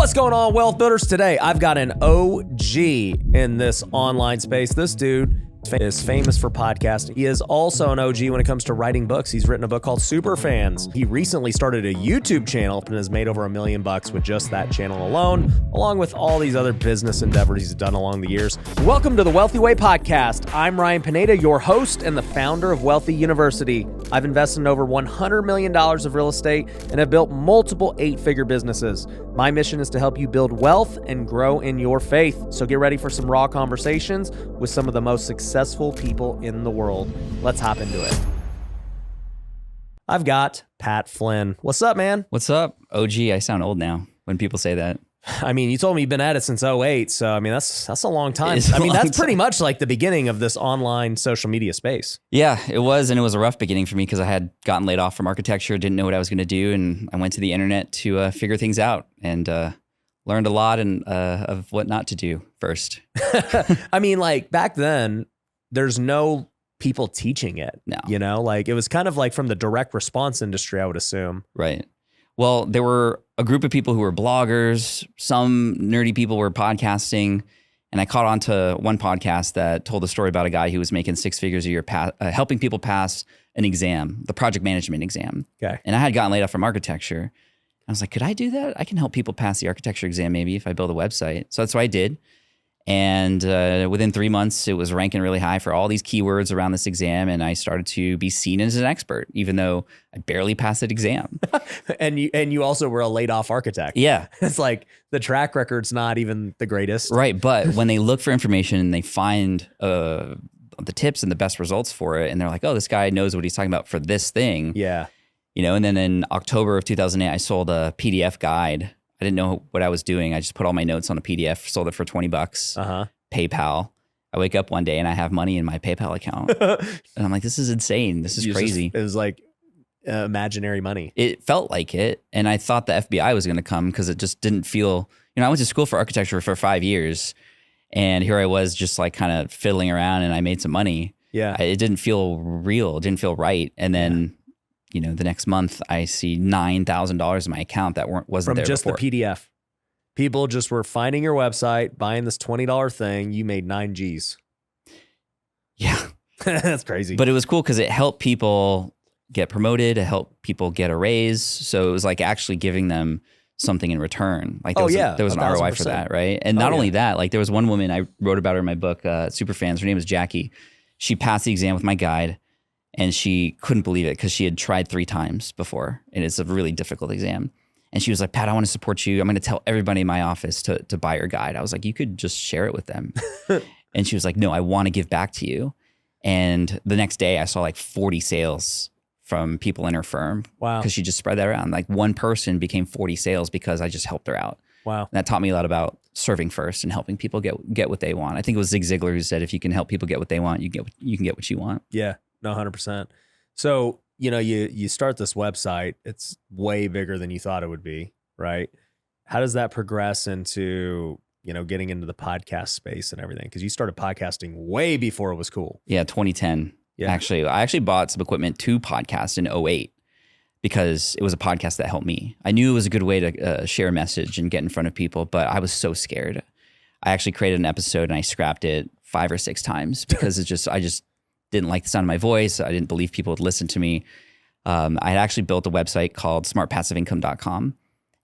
What's going on, wealth builders? Today, I've got an OG in this online space. This dude is famous for podcasting. He is also an OG when it comes to writing books. He's written a book called Superfans. He recently started a YouTube channel and has made over $1 million with just that channel alone, along with all these other business endeavors he's done along the years. Welcome to the Wealthy Way Podcast. I'm Ryan Pineda, your host and the founder of Wealthy University. I've invested in over $100 million of real estate and have built multiple 8-figure businesses. My mission is to help you build wealth and grow in your faith. So get ready for some raw conversations with some of the most successful people in the world. Let's hop into it. I've got Pat Flynn. What's up, man? What's up? OG, I sound old now when people say that. I mean, you told me you've been at it since 2008, so I mean, that's a long time. That's pretty much like the beginning of this online social media space. Yeah, it was, and it was a rough beginning for me because I had gotten laid off from architecture, didn't know what I was going to do, and I went to the internet to figure things out and learned a lot of what not to do first. I mean, like back then, there's no people teaching it. No. You know, like it was kind of like from the direct response industry, I would assume. Right. Well, there were a group of people who were bloggers, some nerdy people were podcasting, and I caught on to one podcast that told a story about a guy who was making 6 figures a year helping people pass an exam, the project management exam. Okay. And I had gotten laid off from architecture. I was like, could I do that? I can help people pass the architecture exam maybe if I build a website. So that's what I did. And within 3 months, it was ranking really high for all these keywords around this exam. And I started to be seen as an expert, even though I barely passed that exam. and you also were a laid off architect. Yeah. It's like the track record's not even the greatest. Right. But when they look for information and they find the tips and the best results for it, and they're like, oh, this guy knows what he's talking about for this thing. Yeah. You know, and then in October of 2008, I sold a PDF guide. I didn't know what I was doing. I just put all my notes on a PDF, sold it for $20, PayPal. I wake up one day and I have money in my PayPal account. And I'm like, this is insane. This is crazy. It was like imaginary money. It felt like it. And I thought the FBI was going to come because it just didn't feel, I went to school for architecture for 5 years. And here I was just like kind of fiddling around and I made some money. Yeah. It didn't feel real. It didn't feel right. And then the next month I see $9,000 in my account that wasn't there just before. The PDF. People just were finding your website, buying this $20 thing. You made 9 G's. Yeah. That's crazy. But it was cool because it helped people get promoted. It helped people get a raise. So it was like actually giving them something in return. Like there was an ROI for that, right? And not only that, like there was one woman, I wrote about her in my book, Superfans. Her name is Jackie. She passed the exam with my guide. And she couldn't believe it because she had tried 3 times before. And it's a really difficult exam. And she was like, Pat, I want to support you. I'm going to tell everybody in my office to buy your guide. I was like, you could just share it with them. And she was like, no, I want to give back to you. And the next day I saw like 40 sales from people in her firm. Wow. Because she just spread that around. Like one person became 40 sales because I just helped her out. Wow. And that taught me a lot about serving first and helping people get what they want. I think it was Zig Ziglar who said, if you can help people get what they want, you can get what you want. Yeah. No, 100%. So, you start this website, it's way bigger than you thought it would be, right? How does that progress into, getting into the podcast space and everything? Because you started podcasting way before it was cool. Yeah, 2010. Yeah. I actually bought some equipment to podcast in 2008 because it was a podcast that helped me. I knew it was a good way to share a message and get in front of people, but I was so scared. I actually created an episode and I scrapped it 5 or 6 times because I just didn't like the sound of my voice. I didn't believe people would listen to me. I had actually built a website called SmartPassiveIncome.com.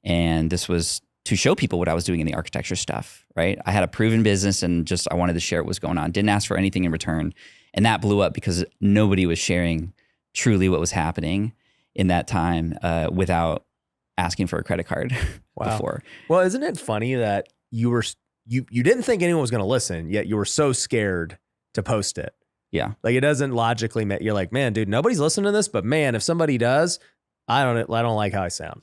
And this was to show people what I was doing in the architecture stuff, right? I had a proven business and I wanted to share what was going on. Didn't ask for anything in return. And that blew up because nobody was sharing truly what was happening in that time without asking for a credit card before. Well, isn't it funny that you didn't think anyone was going to listen, yet you were so scared to post it? Yeah. Like it doesn't logically make you're like, man, dude, nobody's listening to this, but man, if somebody does, I don't like how I sound.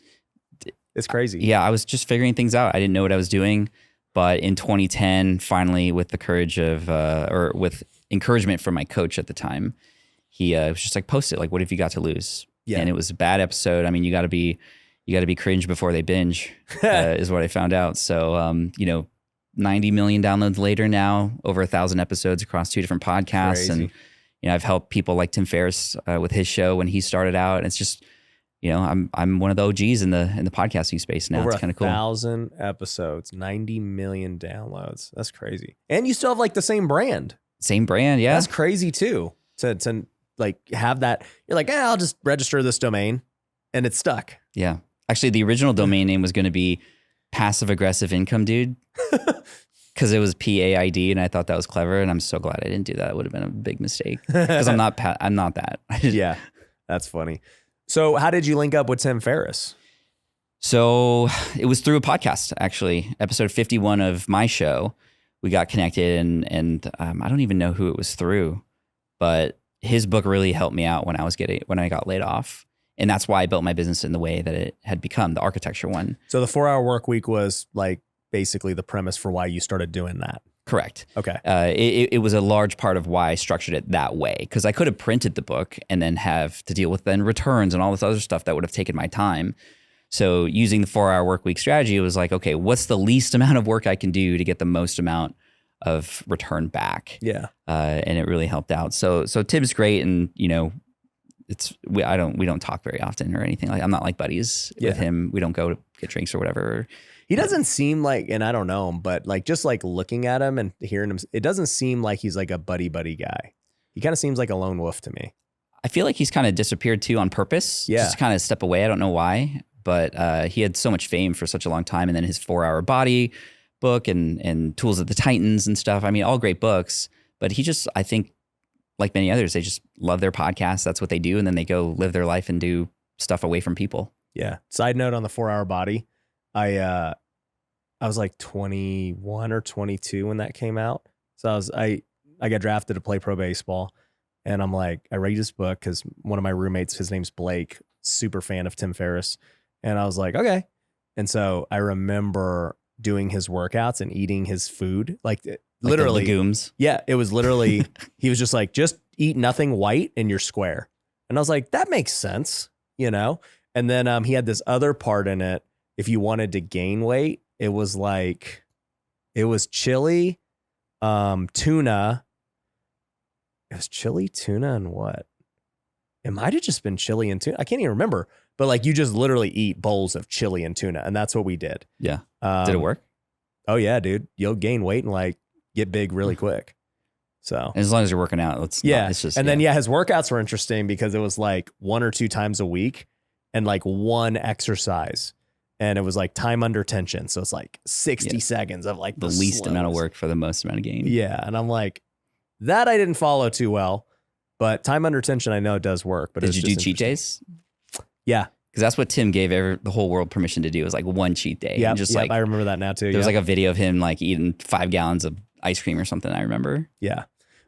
It's crazy. Yeah. I was just figuring things out. I didn't know what I was doing, but in 2010, finally with the courage of, or with encouragement from my coach at the time, he was just like, post it. Like, what have you got to lose? Yeah. And it was a bad episode. I mean, you gotta be cringe before they binge is what I found out. So, 90 million downloads later now, over 1,000 episodes across 2 different podcasts. Crazy. And, I've helped people like Tim Ferriss with his show when he started out. And it's just, I'm one of the OGs in the podcasting space now. Over it's kind of cool. 1,000 episodes, 90 million downloads. That's crazy. And you still have like the same brand. Same brand, yeah. That's crazy too. To like have that. You're like, I'll just register this domain, and it's stuck. Yeah. Actually, the original domain name was going to be Passive Aggressive Income Dude. Because it was PAID, and I thought that was clever, and I'm so glad I didn't do that. It would have been a big mistake. Because I'm not that. Yeah, that's funny. So how did you link up with Tim Ferriss? So it was through a podcast, actually. Episode 51 of my show, we got connected, and I don't even know who it was through, but his book really helped me out when I got laid off. And that's why I built my business in the way that it had become, the architecture one. So the 4-hour work week was like basically the premise for why you started doing that. Correct. Okay. It was a large part of why I structured it that way, because I could have printed the book and then have to deal with then returns and all this other stuff that would have taken my time. So using the 4-hour work week strategy, it was like, okay, what's the least amount of work I can do to get the most amount of return back? Yeah. And it really helped out. So Tim's great, and we don't talk very often or anything. Like, I'm not like buddies with him. We don't go to get drinks or whatever. He doesn't seem like, and I don't know him, but like just like looking at him and hearing him, it doesn't seem like he's like a buddy guy. He kind of seems like a lone wolf to me. I feel like he's kind of disappeared too on purpose. Yeah. Just to kind of step away. I don't know why, but he had so much fame for such a long time. And then his 4-hour body book and Tools of the Titans and stuff. I mean, all great books, but he just, I think like many others, they just love their podcast. That's what they do. And then they go live their life and do stuff away from people. Yeah. Side note on the 4-hour body. I was like 21 or 22 when that came out. So I got drafted to play pro baseball, and I'm like, I read this book because one of my roommates, his name's Blake, super fan of Tim Ferriss. And I was like, okay. And so I remember doing his workouts and eating his food, like literally legumes. Yeah. It was literally, he was just like, just eat nothing white and you're square. And I was like, that makes sense, And then he had this other part in it. If you wanted to gain weight, it was chili, tuna. It was chili, tuna, and what? It might have just been chili and tuna. I can't even remember. But like, you just literally eat bowls of chili and tuna, and that's what we did. Yeah. Did it work? Oh yeah, dude. You'll gain weight and like get big really quick. So as long as you're working out, it's just. And then his workouts were interesting because it was like 1 or 2 times a week and like one exercise. And it was like time under tension. So it's like 60 seconds of like the least amount of work for the most amount of gain. Yeah. And I'm like, that I didn't follow too well, but time under tension, I know it does work. But did you do cheat days? Yeah. Because that's what Tim gave the whole world permission to do, was like one cheat day. Yeah. Like, I remember that now too. There was like a video of him like eating 5 gallons of ice cream or something. I remember. Yeah.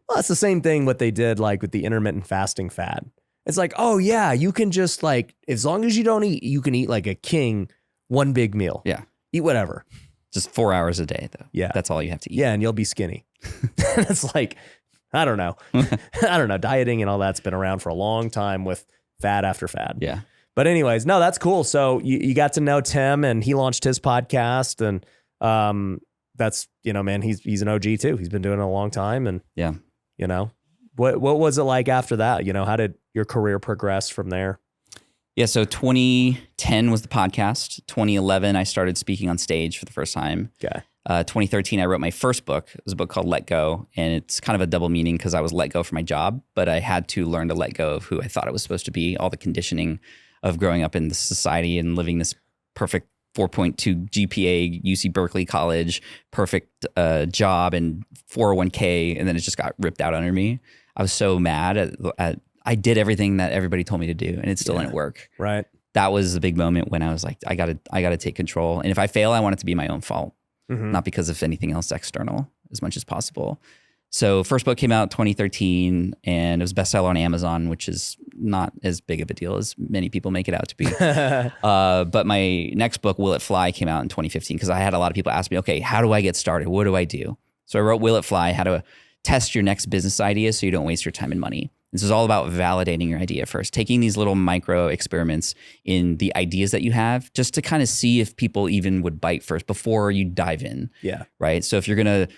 Well, that's the same thing what they did like with the intermittent fasting fad. It's like, oh yeah, you can just like, as long as you don't eat, you can eat like a king. One big meal. Yeah. Eat whatever. Just 4 hours a day, though. Yeah. That's all you have to eat. Yeah. And you'll be skinny. It's like, I don't know. Dieting and all that's been around for a long time with fad after fad. Yeah. But anyways, no, that's cool. So you got to know Tim, and he launched his podcast, and that's, man, he's an OG too. He's been doing it a long time. And yeah. What was it like after that? How did your career progress from there? Yeah, so 2010 was the podcast. 2011, I started speaking on stage for the first time. Okay. 2013, I wrote my first book. It was a book called Let Go, and it's kind of a double meaning because I was let go from my job, but I had to learn to let go of who I thought I was supposed to be, all the conditioning of growing up in this society and living this perfect 4.2 GPA, UC Berkeley College, perfect job and 401k, and then it just got ripped out under me. I was so mad at I did everything that everybody told me to do, and it still didn't work. Right. That was the big moment when I was like, I gotta take control. And if I fail, I want it to be my own fault, not because of anything else external as much as possible. So first book came out 2013, and it was bestseller on Amazon, which is not as big of a deal as many people make it out to be. But my next book, Will It Fly, came out in 2015 because I had a lot of people ask me, okay, how do I get started? What do I do? So I wrote Will It Fly, how to test your next business idea so you don't waste your time and money. This is all about validating your idea first, taking these little micro experiments in the ideas that you have just to kind of see if people even would bite first before you dive in. Yeah. Right. So if you're going to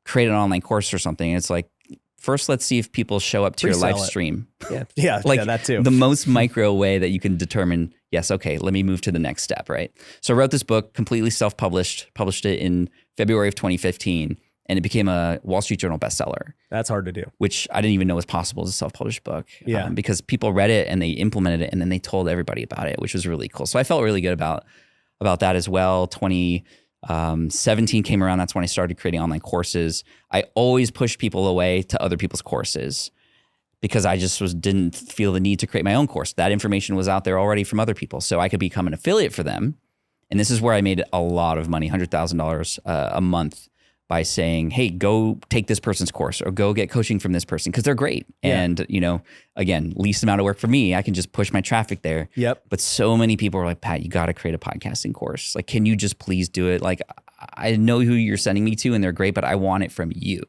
create an online course or something, it's like, first let's see if people show up to your live stream. Yeah, like that too. The most micro way that you can determine, yes, okay, let me move to the next step, right? So I wrote this book, completely self-published, published it in February of 2015, and it became a Wall Street Journal bestseller. That's hard to do. Which I didn't even know was possible as a self-published book. Yeah. Because people read it and they implemented it and then they told everybody about it, which was really cool. So I felt really good about that as well. 2017 came around. That's when I started creating online courses. I always pushed people away to other people's courses because I just didn't feel the need to create my own course. That information was out there already from other people. So I could become an affiliate for them. And this is where I made a lot of money, $100,000 a month, by saying, hey, go take this person's course or go get coaching from this person because they're great. Yeah. And, again, least amount of work for me. I can just push my traffic there. Yep. But so many people are like, Pat, you got to create a podcasting course. Like, can you just please do it? Like, I know who you're sending me to and they're great, but I want it from you.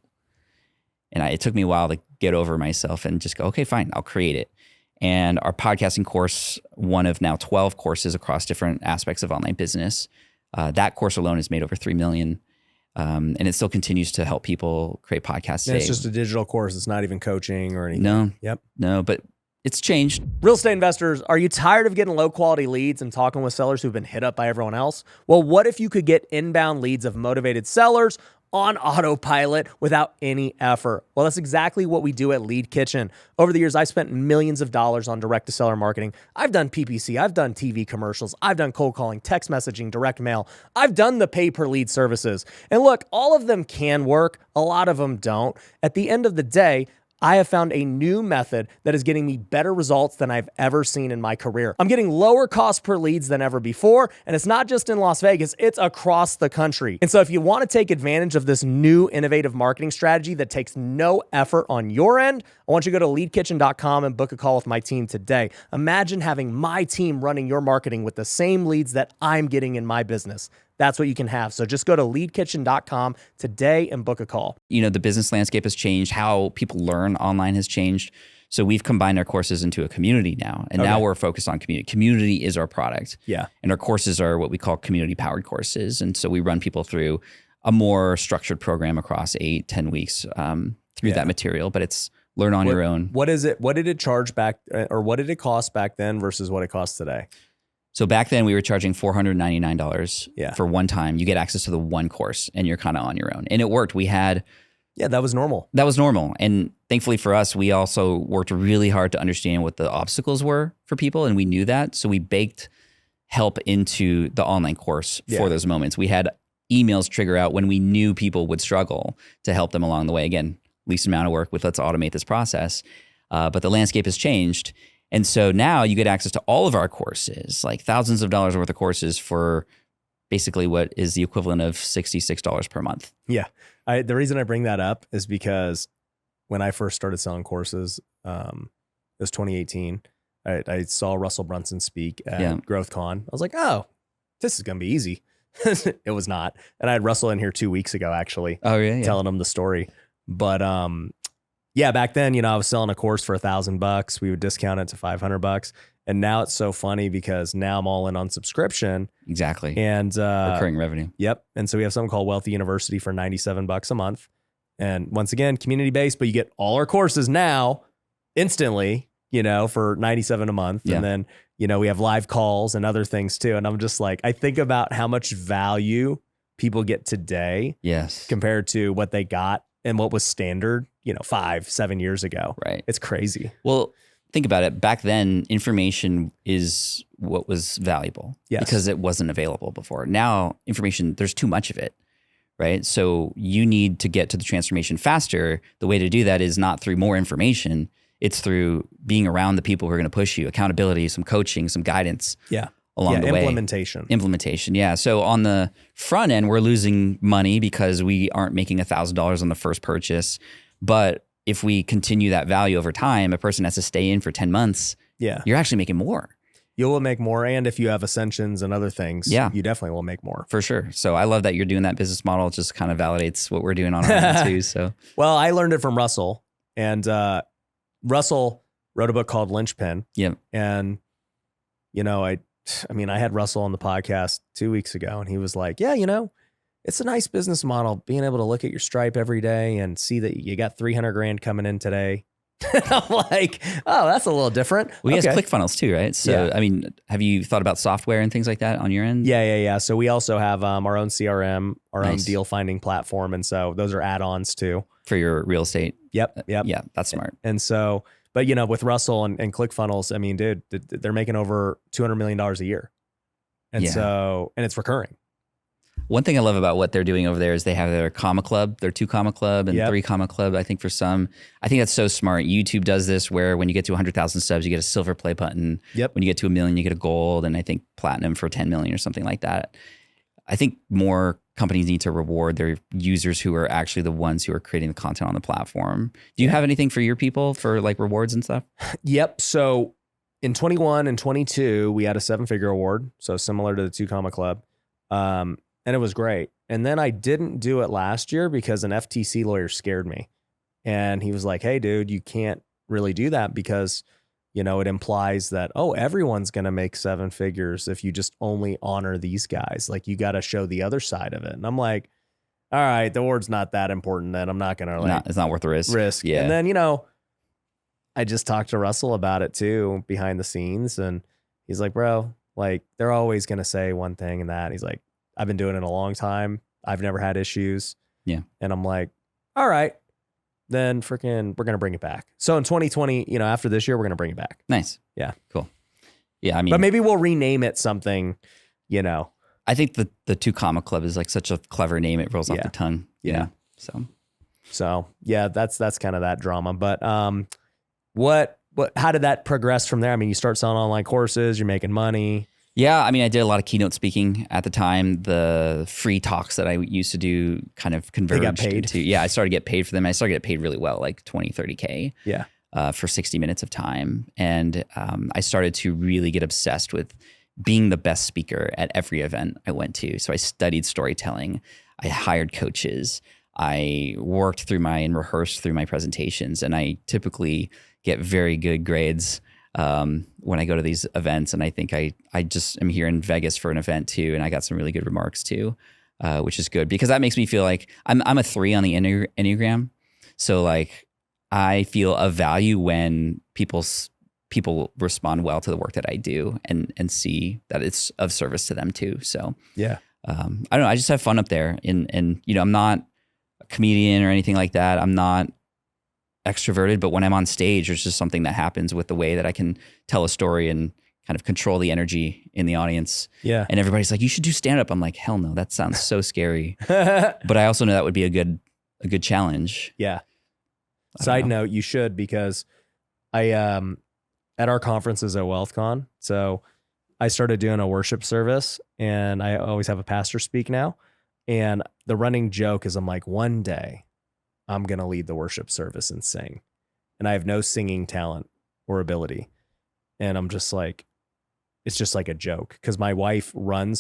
And it took me a while to get over myself and just go, okay, fine, I'll create it. And our podcasting course, one of now 12 courses across different aspects of online business, that course alone has made over $3 million. And it still continues to help people create podcasts. And it's just a digital course. It's not even coaching or anything. No. Yep. No, but it's changed. Real estate investors, are you tired of getting low quality leads and talking with sellers who've been hit up by everyone else? Well, what if you could get inbound leads of motivated sellers on autopilot without any effort? Well, that's exactly what we do at Lead Kitchen. Over the years, I've spent millions of dollars on direct-to-seller marketing. I've done PPC, I've done TV commercials, I've done cold calling, text messaging, direct mail. I've done the pay-per-lead services. And look, all of them can work. A lot of them don't. At the end of the day, I have found a new method that is getting me better results than I've ever seen in my career. I'm getting lower cost per leads than ever before, and it's not just in Las Vegas, it's across the country. And so if you want to take advantage of this new innovative marketing strategy that takes no effort on your end, I want you to go to leadkitchen.com and book a call with my team today. Imagine having my team running your marketing with the same leads that I'm getting in my business. That's what you can have. So just go to leadkitchen.com today and book a call. The business landscape has changed. How people learn online has changed. So we've combined our courses into a community now. And now we're focused on community. Community is our product. Yeah. And our courses are what we call community-powered courses. And so we run people through a more structured program across 8-10 weeks through that material. But it's learn on your own. What is it? What did it charge back, or what did it cost back then versus what it costs today? So back then we were charging $499 for one time. You get access to the one course and you're kind of on your own. And it worked. We had... Yeah, that was normal. That was normal. And thankfully for us, we also worked really hard to understand what the obstacles were for people. And we knew that. So we baked help into the online course for those moments. We had emails trigger out when we knew people would struggle to help them along the way. Again, least amount of work with let's automate this process. But the landscape has changed. And so now you get access to all of our courses, like thousands of dollars worth of courses for basically what is the equivalent of $66 per month. Yeah. The reason I bring that up is because when I first started selling courses, it was 2018. I saw Russell Brunson speak at GrowthCon. I was like, oh, this is going to be easy. It was not. And I had Russell in here 2 weeks ago, actually. Oh, yeah. Telling him the story. But yeah, back then, I was selling a course for $1,000. We would discount it to $500. And now it's so funny because now I'm all in on subscription. Exactly. And recurring revenue. Yep. And so we have something called Wealthy University for $97 a month. And once again, community based, but you get all our courses now instantly, for $97 a month. Yeah. And then, we have live calls and other things too. And I'm just like, I think about how much value people get today. Yes. Compared to what they got and what was standard, 5-7 years ago. Right. It's crazy. Well, think about it. Back then, information is what was valuable because it wasn't available before. Now, information, there's too much of it, right? So you need to get to the transformation faster. The way to do that is not through more information. It's through being around the people who are going to push you, accountability, some coaching, some guidance. Yeah. Along the way. Implementation. Yeah. So on the front end, we're losing money because we aren't making $1,000 on the first purchase. But if we continue that value over time, a person has to stay in for 10 months. Yeah. You're actually making more. You will make more. And if you have ascensions and other things, you definitely will make more. For sure. So I love that you're doing that business model. It just kind of validates what we're doing on our end too. So, well, I learned it from Russell, and Russell wrote a book called Lynchpin. Yeah. And, I had Russell on the podcast 2 weeks ago, and he was like, yeah, it's a nice business model being able to look at your Stripe every day and see that you got 300 grand coming in today. I'm like, oh, that's a little different. We Okay. have ClickFunnels too, right? So, I mean, have you thought about software and things like that on your end? Yeah. So we also have our own CRM, our own Nice. deal finding platform. And so those are add-ons too. For your real estate. Yep. Yeah, that's smart. And so, but with Russell and ClickFunnels, I mean, dude, they're making over $200 million a year. And so, and it's recurring. One thing I love about what they're doing over there is they have their comma club, their 2 comma club and 3 comma club. I think for some, I think that's so smart. YouTube does this where when you get to 100,000 subs, you get a silver play button. Yep. When you get to 1 million, you get a gold, and I think platinum for 10 million or something like that. I think more companies need to reward their users who are actually the ones who are creating the content on the platform. Do you have anything for your people for like rewards and stuff? Yep. So in 21 and 22, we had a 7-figure award. So similar to the 2 comma club. And it was great. And then I didn't do it last year because an FTC lawyer scared me. And he was like, hey, dude, you can't really do that because, it implies that, everyone's going to make 7 figures if you just only honor these guys. Like, you got to show the other side of it. And I'm like, all right, the award's not that important then. I'm not going to It's not worth the risk. Yeah. And then, I just talked to Russell about it too, behind the scenes. And he's like, bro, like, they're always going to say one thing and that. He's like, I've been doing it a long time. I've never had issues. Yeah. And I'm like, all right, then we're going to bring it back. So in 2020, after this year, we're going to bring it back. Nice. Yeah. Cool. Yeah. I mean, but maybe we'll rename it something, I think the 2 comma club is like such a clever name. It rolls off the tongue. Yeah. So yeah, that's kind of that drama. But, how did that progress from there? I mean, you start selling online courses, you're making money. Yeah, I mean, I did a lot of keynote speaking at the time. The free talks that I used to do kind of converged. They got paid? I started to get paid for them. I started to get paid really well, like 20, 30K for 60 minutes of time. And I started to really get obsessed with being the best speaker at every event I went to. So I studied storytelling. I hired coaches. I worked through and rehearsed through my presentations. And I typically get very good grades when I go to these events. And I think I just am here in Vegas for an event too. And I got some really good remarks too, which is good because that makes me feel like I'm a 3 on the Enneagram. So like I feel of value when people respond well to the work that I do and see that it's of service to them too. So yeah, I don't know. I just have fun up there and I'm not a comedian or anything like that. I'm not extroverted, but when I'm on stage, there's just something that happens with the way that I can tell a story and kind of control the energy in the audience. Yeah. And everybody's like, you should do stand-up. I'm like, hell no, that sounds so scary. But I also know that would be a good challenge. Yeah. Side note, you should, because I at our conferences at WealthCon, so I started doing a worship service and I always have a pastor speak now. And the running joke is I'm like, one day I'm going to lead the worship service and sing. And I have no singing talent or ability. And I'm just like, it's just like a joke. Because my wife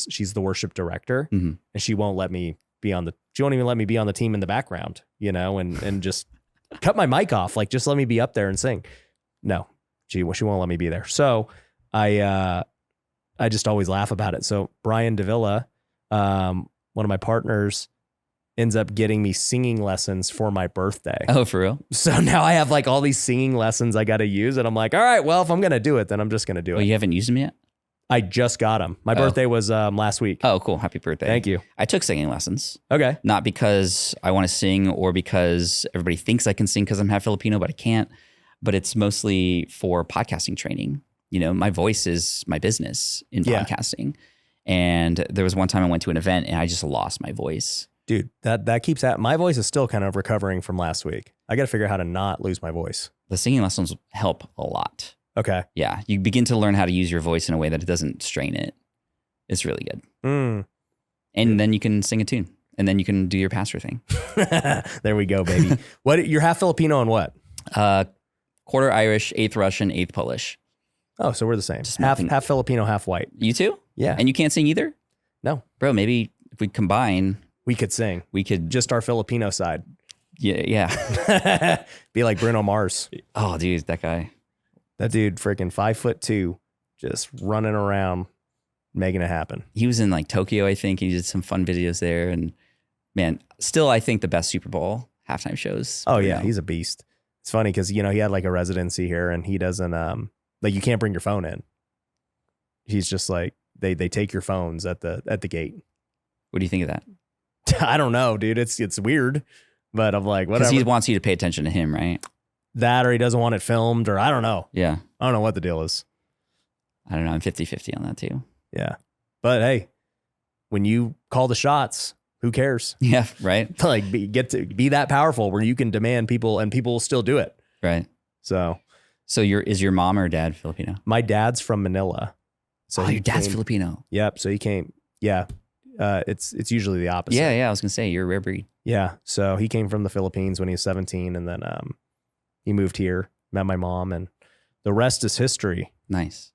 she's the worship director, and she won't let me she won't even let me be on the team in the background, and just cut my mic off. Like, just let me be up there and sing. No, she won't let me be there. So I just always laugh about it. So Brian Davila, one of my partners, ends up getting me singing lessons for my birthday. Oh, for real? So now I have like all these singing lessons I got to use. And I'm like, all right, well, if I'm going to do it, then I'm just going to do it. You haven't used them yet? I just got them. My birthday was last week. Oh, cool. Happy birthday. Thank you. I took singing lessons. Okay. Not because I want to sing or because everybody thinks I can sing because I'm half Filipino, but I can't. But it's mostly for podcasting training. My voice is my business in podcasting. And there was one time I went to an event and I just lost my voice. Dude, that keeps happening. My voice is still kind of recovering from last week. I got to figure out how to not lose my voice. The singing lessons help a lot. Okay. Yeah. You begin to learn how to use your voice in a way that it doesn't strain it. It's really good. And then you can sing a tune and then you can do your pastor thing. There we go, baby. You're half Filipino and what? Quarter Irish, 1/8 Russian, 1/8 Polish. Oh, so we're the same. Half Filipino, half white. You too? Yeah. And you can't sing either? No. Bro, maybe if we combine, we could sing. We could just our Filipino side. Yeah. Be like Bruno Mars. Oh, dude, that guy. That dude, freaking 5'2", just running around, making it happen. He was in like Tokyo, I think. He did some fun videos there, and Man, still, I think the best Super Bowl halftime shows. Oh yeah, he's a beast. It's funny because he had like a residency here, and he doesn't like you can't bring your phone in. He's just like they take your phones at the gate. What do you think of that? I don't know, dude. It's weird, but I'm like whatever. Because he wants you to pay attention to him, right? That or he doesn't want it filmed, or I don't know. Yeah, I don't know what the deal is. I don't know. I'm 50-50 on that too. Yeah, but hey, when you call the shots, who cares? Yeah, right. Like get to be that powerful where you can demand people, and people will still do it. Right. So is your mom or dad Filipino? My dad's from Manila. So your dad's Filipino. Yep. So he came. Yeah. It's usually the opposite. Yeah. I was gonna say you're a rare breed. Yeah. So he came from the Philippines when he was 17, and then he moved here, met my mom, and the rest is history. Nice.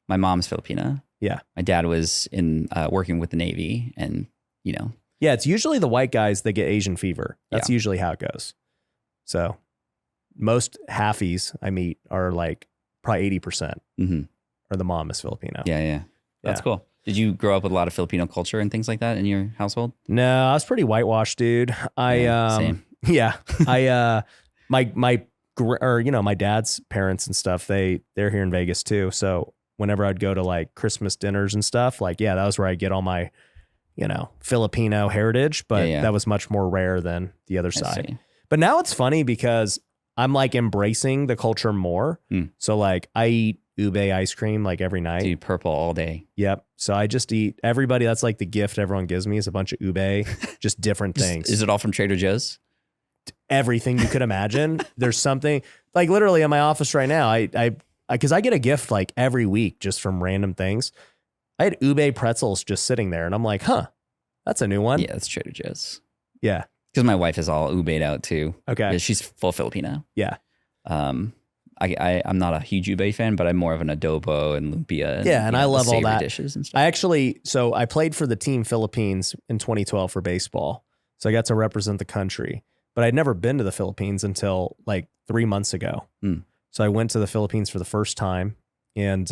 My mom's Filipina. Yeah. My dad was in working with the Navy, and Yeah, it's usually the white guys that get Asian fever. That's usually how it goes. So most halfies I meet are like probably 80%, or the mom is Filipino. Yeah. That's cool. Did you grow up with a lot of Filipino culture and things like that in your household? No, I was pretty whitewashed, dude. Same. Yeah, my dad's parents and stuff, they're here in Vegas too. So whenever I'd go to like Christmas dinners and stuff, like, that was where I get all my, Filipino heritage, but that was much more rare than the other side. But now it's funny because I'm like embracing the culture more. So like I eat ube ice cream like every night. Dude, purple all day. Yep. So I just eat everybody. That's like the gift everyone gives me is a bunch of ube, just different things. Is it all from Trader Joe's? Everything you could imagine. There's something like literally in my office right now. Because I get a gift like every week just from random things. I had ube pretzels just sitting there, and I'm like, that's a new one. Yeah, that's Trader Joe's. Yeah. Because my wife is all ube'd out too. Okay. Yeah, she's full Filipino. Yeah. I'm not a huge ube fan, but I'm more of an adobo and lumpia. And I love all that. Dishes and stuff. I played for the team Philippines in 2012 for baseball. So I got to represent the country, but I'd never been to the Philippines until like 3 months ago. So I went to the Philippines for the first time and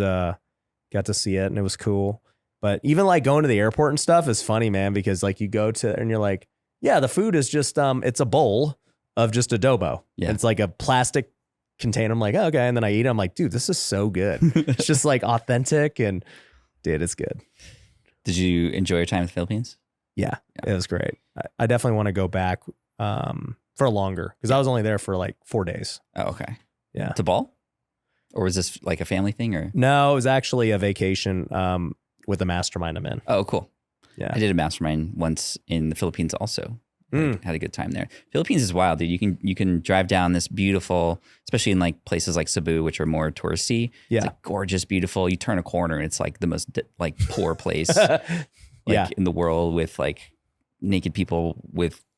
got to see it, and it was cool. But even like going to the airport and stuff is funny, man, because like you go to and you're like, yeah, the food is just it's a bowl of just adobo. Yeah. It's like a plastic container. I'm like, okay. And then I eat it. I'm like, dude, this is so good. It's just like authentic, and dude, it's good. Did you enjoy your time in the Philippines? Yeah. It was great. I definitely want to go back for longer because I was only there for like 4 days. Oh, okay. Yeah. To ball? Or was this like a family thing or? No, it was actually a vacation with a mastermind I'm in. Oh, cool. Yeah. I did a mastermind once in the Philippines also. Had a good time there. Philippines is wild, dude. You can drive down this beautiful, especially in like places like Cebu, which are more touristy. Yeah. It's like gorgeous, beautiful. You turn a corner and it's like the most like poor place in the world with like naked people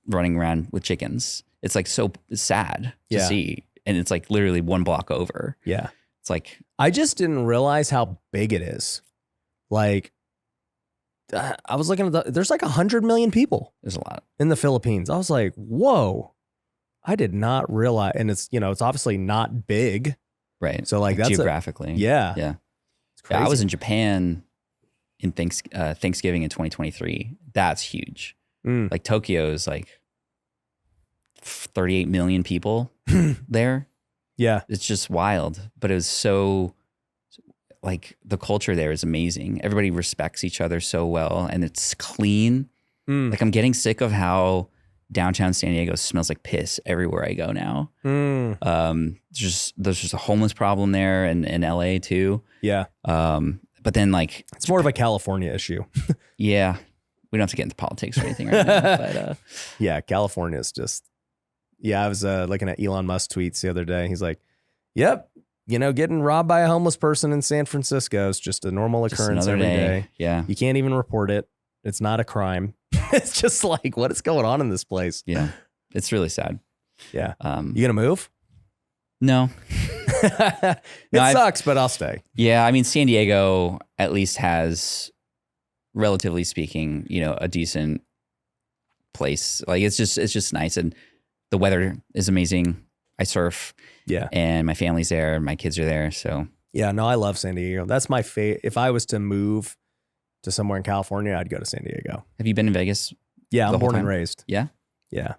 running around with chickens. It's like so sad to see. And it's like literally 1 block over. Yeah. It's like, I just didn't realize how big it is. Like, I was looking at there's like 100 million people. There's a lot in the Philippines. I was like, whoa, I did not realize. And it's, it's obviously not big. Right. So like that's geographically. Yeah. It's crazy. I was in Japan in Thanksgiving in 2023. That's huge. Like Tokyo is like 38 million people there. Yeah. It's just wild, but it was so like the culture there is amazing. Everybody respects each other so well, and it's clean. Like I'm getting sick of how downtown San Diego smells like piss everywhere I go now. There's just a homeless problem there, and in LA too. Yeah. But then like it's more of a California issue. Yeah. We don't have to get into politics or anything right now. But yeah, California is just. Yeah, I was looking at Elon Musk tweets the other day. He's like, "Yep, getting robbed by a homeless person in San Francisco is just a normal occurrence every day. Yeah. You can't even report it. It's not a crime. It's just like, what is going on in this place?" Yeah. It's really sad. Yeah. You going to move? No. It sucks, but I'll stay. Yeah. I mean, San Diego at least has, relatively speaking, a decent place. Like it's just nice. And the weather is amazing. I surf. Yeah. And my family's there. My kids are there. So yeah, no, I love San Diego. That's my favorite. If I was to move to somewhere in California, I'd go to San Diego. Have you been in Vegas? Yeah, the I'm whole born and time? raised. Yeah. Yeah.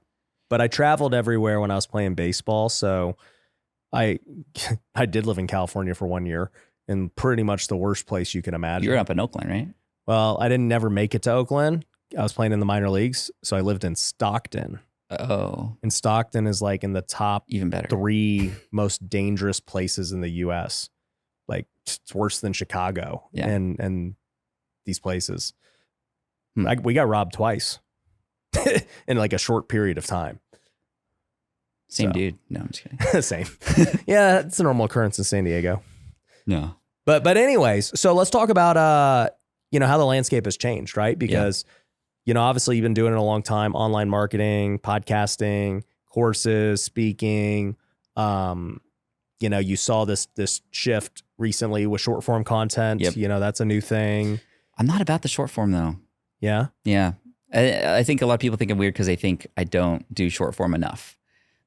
But I traveled everywhere when I was playing baseball. So I I did live in California for 1 year, in pretty much the worst place you can imagine. You were up in Oakland, right? Well, I didn't never make it to Oakland. I was playing in the minor leagues. So I lived in Stockton. Oh, And Stockton is like in the top even better. 3 most dangerous places in the US. Like it's worse than Chicago and these places. We got robbed twice in like a short period of time. Same So. dude. No, I'm just kidding. Same. Yeah, it's a normal occurrence in San Diego. No. But anyways, so let's talk about how the landscape has changed, right? Because obviously you've been doing it a long time, online marketing, podcasting, courses, speaking. You saw this shift recently with short form content. Yep. That's a new thing. I'm not about the short form though. Yeah. Yeah. I think a lot of people think I'm weird because they think I don't do short form enough.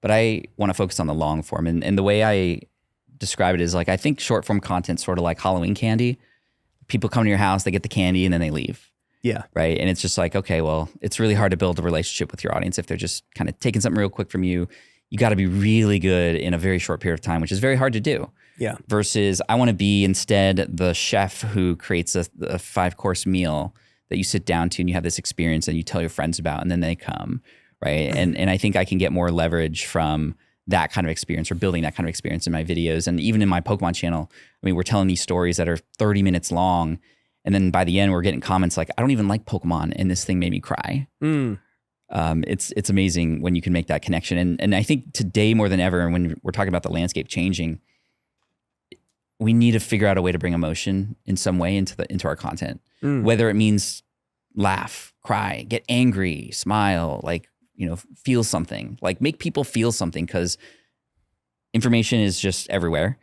But I want to focus on the long form. And the way I describe it is like, I think short form content's sort of like Halloween candy. People come to your house, they get the candy, and then they leave. Yeah. Right. And it's just like, okay, well, it's really hard to build a relationship with your audience if they're just kind of taking something real quick from you. You got to be really good in a very short period of time, which is very hard to do. Yeah. Versus I want to be instead the chef who creates a 5-course meal that you sit down to and you have this experience and you tell your friends about, and then they come. Right. And I think I can get more leverage from that kind of experience or building that kind of experience in my videos. And even in my Pokemon channel, I mean, we're telling these stories that are 30 minutes long. And then by the end, we're getting comments like, I don't even like Pokemon, and this thing made me cry. It's amazing when you can make that connection. And I think today more than ever, when we're talking about the landscape changing, we need to figure out a way to bring emotion in some way into our content, whether it means laugh, cry, get angry, smile, feel something, like make people feel something, because information is just everywhere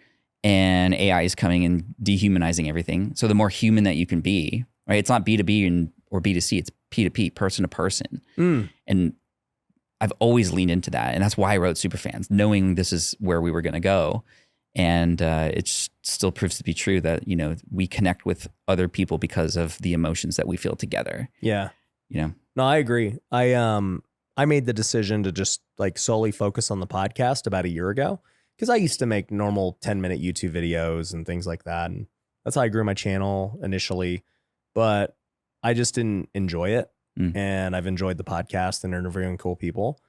and AI is coming and dehumanizing everything. So the more human that you can be, right? It's not B2B or B2C, it's P2P, person to person. And I've always leaned into that. And that's why I wrote Superfans, knowing this is where we were going to go. And it still proves to be true that, we connect with other people because of the emotions that we feel together. Yeah. No, I agree. I made the decision to just like solely focus on the podcast about a year ago, because I used to make normal 10-minute YouTube videos and things like that. And that's how I grew my channel initially, but I just didn't enjoy it. And I've enjoyed the podcast and interviewing cool people.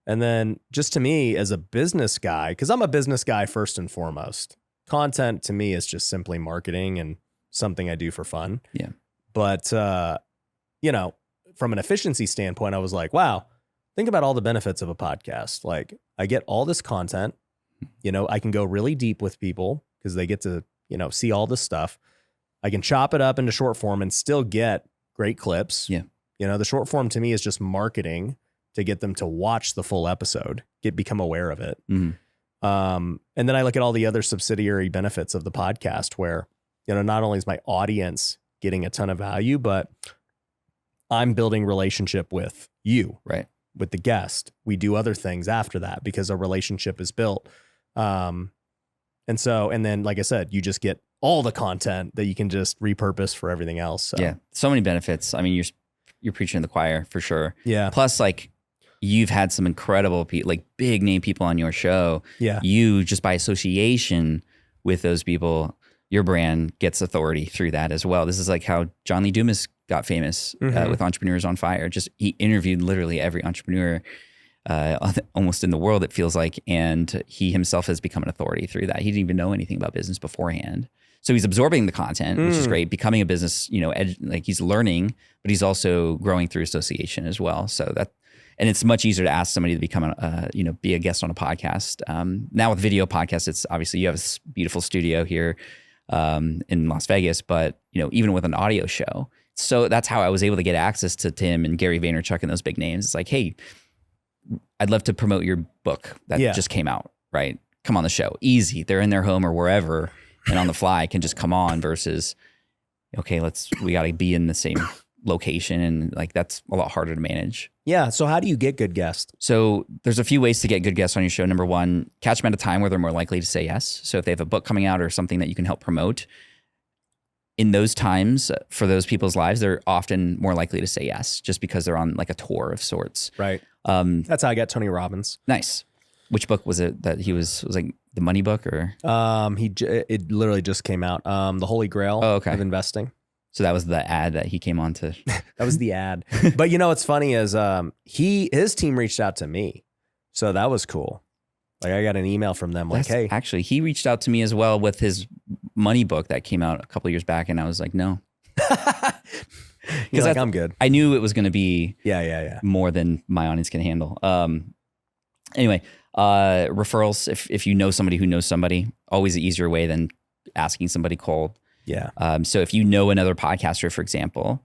And then just to me as a business guy, because I'm a business guy first and foremost, content to me is just simply marketing and something I do for fun. Yeah. But, from an efficiency standpoint, I was like, wow, think about all the benefits of a podcast. Like I get all this content, I can go really deep with people because they get to, see all this stuff. I can chop it up into short form and still get great clips. Yeah. The short form to me is just marketing to get them to watch the full episode, become aware of it. And then I look at all the other subsidiary benefits of the podcast where, not only is my audience getting a ton of value, but I'm building relationship with you, right? With the guest. We do other things after that because a relationship is built. And then, like I said, you just get all the content that you can just repurpose for everything else. So. Yeah. So many benefits. I mean, you're preaching to the choir for sure. Yeah. Plus, you've had some incredible big name people on your show. Yeah. You just by association with those people, your brand gets authority through that as well. This is like how John Lee Dumas got famous with Entrepreneurs on Fire. He interviewed literally every entrepreneur almost in the world, it feels like. And he himself has become an authority through that. He didn't even know anything about business beforehand. So he's absorbing the content, which is great, becoming a business, he's learning, but he's also growing through association as well. And it's much easier to ask somebody to become be a guest on a podcast. Now with video podcasts, it's obviously you have a beautiful studio here in Las Vegas, but even with an audio show. So that's how I was able to get access to Tim and Gary Vaynerchuk and those big names. It's like, hey, I'd love to promote your book that just came out, right? Come on the show. Easy. They're in their home or wherever and on the fly can just come on versus, okay, we got to be in the same location. And that's a lot harder to manage. Yeah. So how do you get good guests? So there's a few ways to get good guests on your show. Number one, catch them at a time where they're more likely to say yes. So if they have a book coming out or something that you can help promote, in those times for those people's lives, they're often more likely to say yes, just because they're on like a tour of sorts. Right. That's how I got Tony Robbins. Nice. Which book was it that he was like the money book or? It literally just came out. The Holy Grail of investing. So that was the ad that he came on to. That was the ad. But you know what's funny is his team reached out to me, so that was cool. Like I got an email from them like, hey, actually, he reached out to me as well with his money book that came out a couple of years back, and I was like, no, because like, I'm good. I knew it was going to be more more than my audience can handle. Anyway, referrals. If you know somebody who knows somebody, always an easier way than asking somebody cold. Yeah. So if you know another podcaster, for example,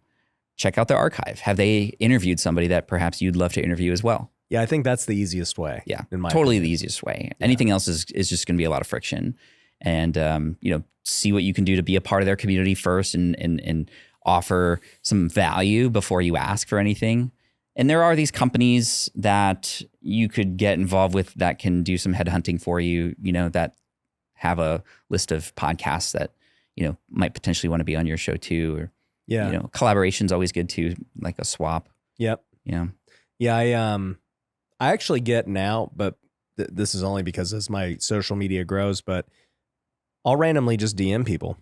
check out their archive. Have they interviewed somebody that perhaps you'd love to interview as well? Yeah, I think that's the easiest way. Yeah, in my totally opinion. the easiest way. Yeah. Anything else is just going to be a lot of friction. And see what you can do to be a part of their community first, and offer some value before you ask for anything. And there are these companies that you could get involved with that can do some headhunting for you. That have a list of podcasts that might potentially want to be on your show too. Or collaboration's always good too, like a swap. Yep. Yeah. Yeah. I actually get now, but this is only because as my social media grows, but I'll randomly just DM people.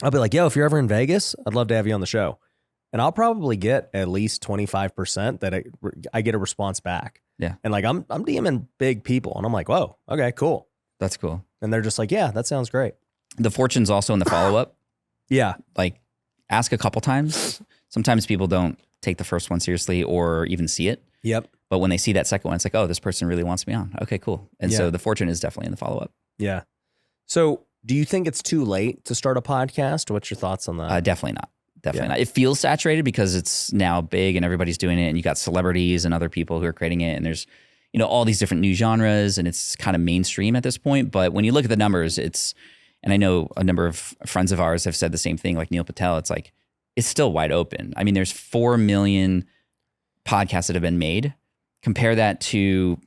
I'll be like, yo, if you're ever in Vegas, I'd love to have you on the show. And I'll probably get at least 25% that I get a response back. Yeah. And like, I'm DMing big people and I'm like, whoa, okay, cool. That's cool. And they're just like, yeah, that sounds great. The fortune's also in the follow-up. Yeah. Like ask a couple times. Sometimes people don't take the first one seriously or even see it. Yep. But when they see that second one, it's like, oh, this person really wants me on. Okay, cool. And so the fortune is definitely in the follow-up. Yeah. So do you think it's too late to start a podcast? What's your thoughts on that? Definitely not. Definitely not. It feels saturated because it's now big and everybody's doing it, and you got celebrities and other people who are creating it, and there's all these different new genres, and it's kind of mainstream at this point. But when you look at the numbers, and I know a number of friends of ours have said the same thing, like Neil Patel, it's like, it's still wide open. I mean, there's 4 million podcasts that have been made. Compare that to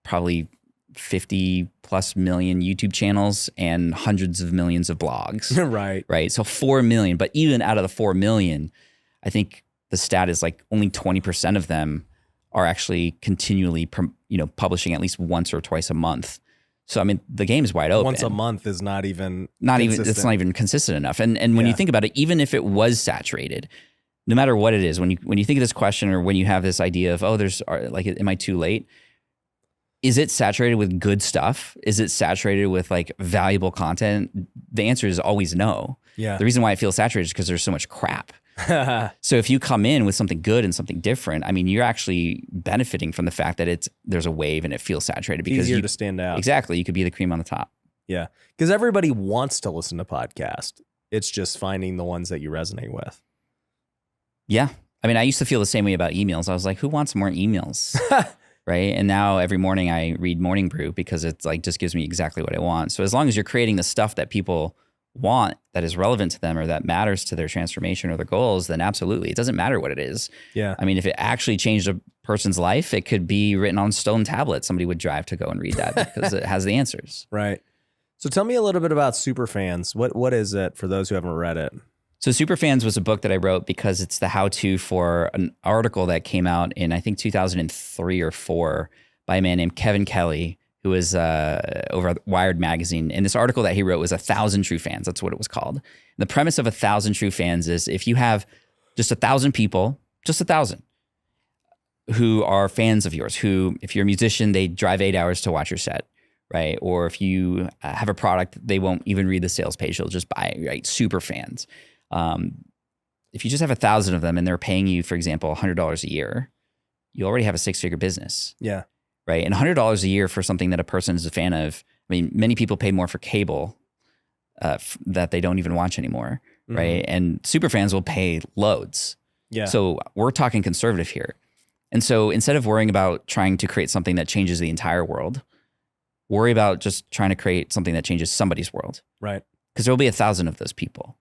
probably 50 plus million YouTube channels and hundreds of millions of blogs. Right. So 4 million, but even out of the 4 million, I think the stat is like only 20% of them are actually continually, publishing at least once or twice a month. So, I mean, the game is wide open. Once a month is not even it's not even consistent enough. And when you think about it, even if it was saturated, no matter what it is, when you think of this question, or when you have this idea of, am I too late? Is it saturated with good stuff? Is it saturated with like valuable content? The answer is always no. Yeah. The reason why it feels saturated is because there's so much crap. So if you come in with something good and something different, I mean, you're actually benefiting from the fact that there's a wave and it feels saturated, because easier to stand out. Exactly. You could be the cream on the top. Yeah. Because everybody wants to listen to podcasts. It's just finding the ones that you resonate with. Yeah. I mean, I used to feel the same way about emails. I was like, who wants more emails? Right. And now every morning I read Morning Brew because it's like, just gives me exactly what I want. So as long as you're creating the stuff that people want, that is relevant to them or that matters to their transformation or their goals, then absolutely. It doesn't matter what it is. Yeah. I mean, if it actually changed a person's life, it could be written on stone tablet. Somebody would drive to go and read that because it has the answers. Right. So tell me a little bit about Superfans. What is it for those who haven't read it? So Superfans was a book that I wrote because it's the how-to for an article that came out in, I think, 2003 or 4 by a man named Kevin Kelly, who was over at Wired magazine. And this article that he wrote was 1,000 True Fans. That's what it was called. And the premise of 1,000 True Fans is if you have just 1,000 people, just 1,000, who are fans of yours, who, if you're a musician, they drive 8 hours to watch your set, right? Or if you have a product, they won't even read the sales page. They'll just buy it, right? Super fans. If you just have 1,000 of them and they're paying you, for example, $100 a year, you already have a 6-figure business. Yeah. Right. And $100 a year for something that a person is a fan of. I mean, many people pay more for cable that they don't even watch anymore. Mm-hmm. Right. And super fans will pay loads. Yeah. So we're talking conservative here. And so instead of worrying about trying to create something that changes the entire world, worry about just trying to create something that changes somebody's world. Right. Because there will be 1,000 of those people.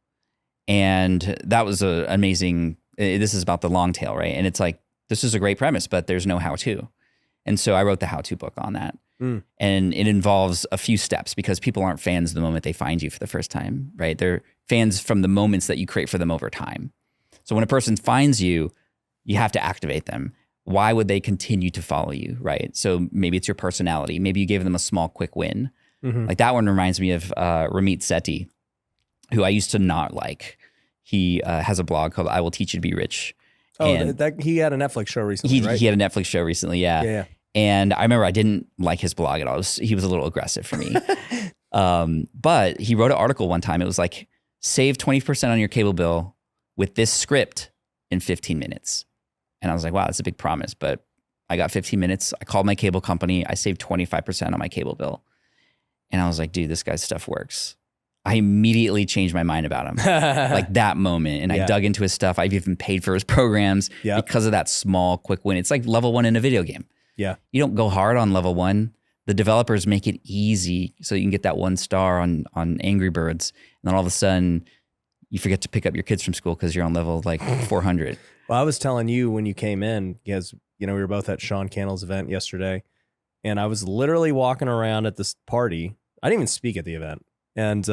And that was an amazing, this is about the long tail, right? And it's like, this is a great premise, but there's no how-to. And so I wrote the how-to book on that. And it involves a few steps because people aren't fans the moment they find you for the first time, right? They're fans from the moments that you create for them over time. So when a person finds you, you have to activate them. Why would they continue to follow you, right? So maybe it's your personality. Maybe you gave them a small, quick win. Like that one reminds me of Ramit Sethi, who I used to not like. He has a blog called I Will Teach You to Be Rich. Oh, he had a Netflix show recently, right? He had a Netflix show recently, yeah. And I remember I didn't like his blog at all. He was a little aggressive for me. But he wrote an article one time. It was like, save 20% on your cable bill with this script in 15 minutes. And I was like, wow, that's a big promise. But I got 15 minutes. I called my cable company. I saved 25% on my cable bill. And I was like, dude, this guy's stuff works. I immediately changed my mind about him, like that moment. And I dug into his stuff. I've even paid for his programs because of that small, quick win. It's like level 1 in a video game. Yeah. You don't go hard on level 1. The developers make it easy so you can get that 1 star on Angry Birds. And then all of a sudden you forget to pick up your kids from school because you're on level like 400. Well, I was telling you when you came in, because, we were both at Sean Cannell's event yesterday. And I was literally walking around at this party. I didn't even speak at the event. And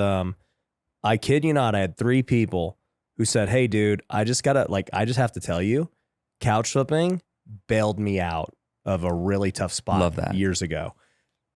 I kid you not, I had 3 people who said, hey, dude, I just have to tell you, couch flipping bailed me out of a really tough spot years ago.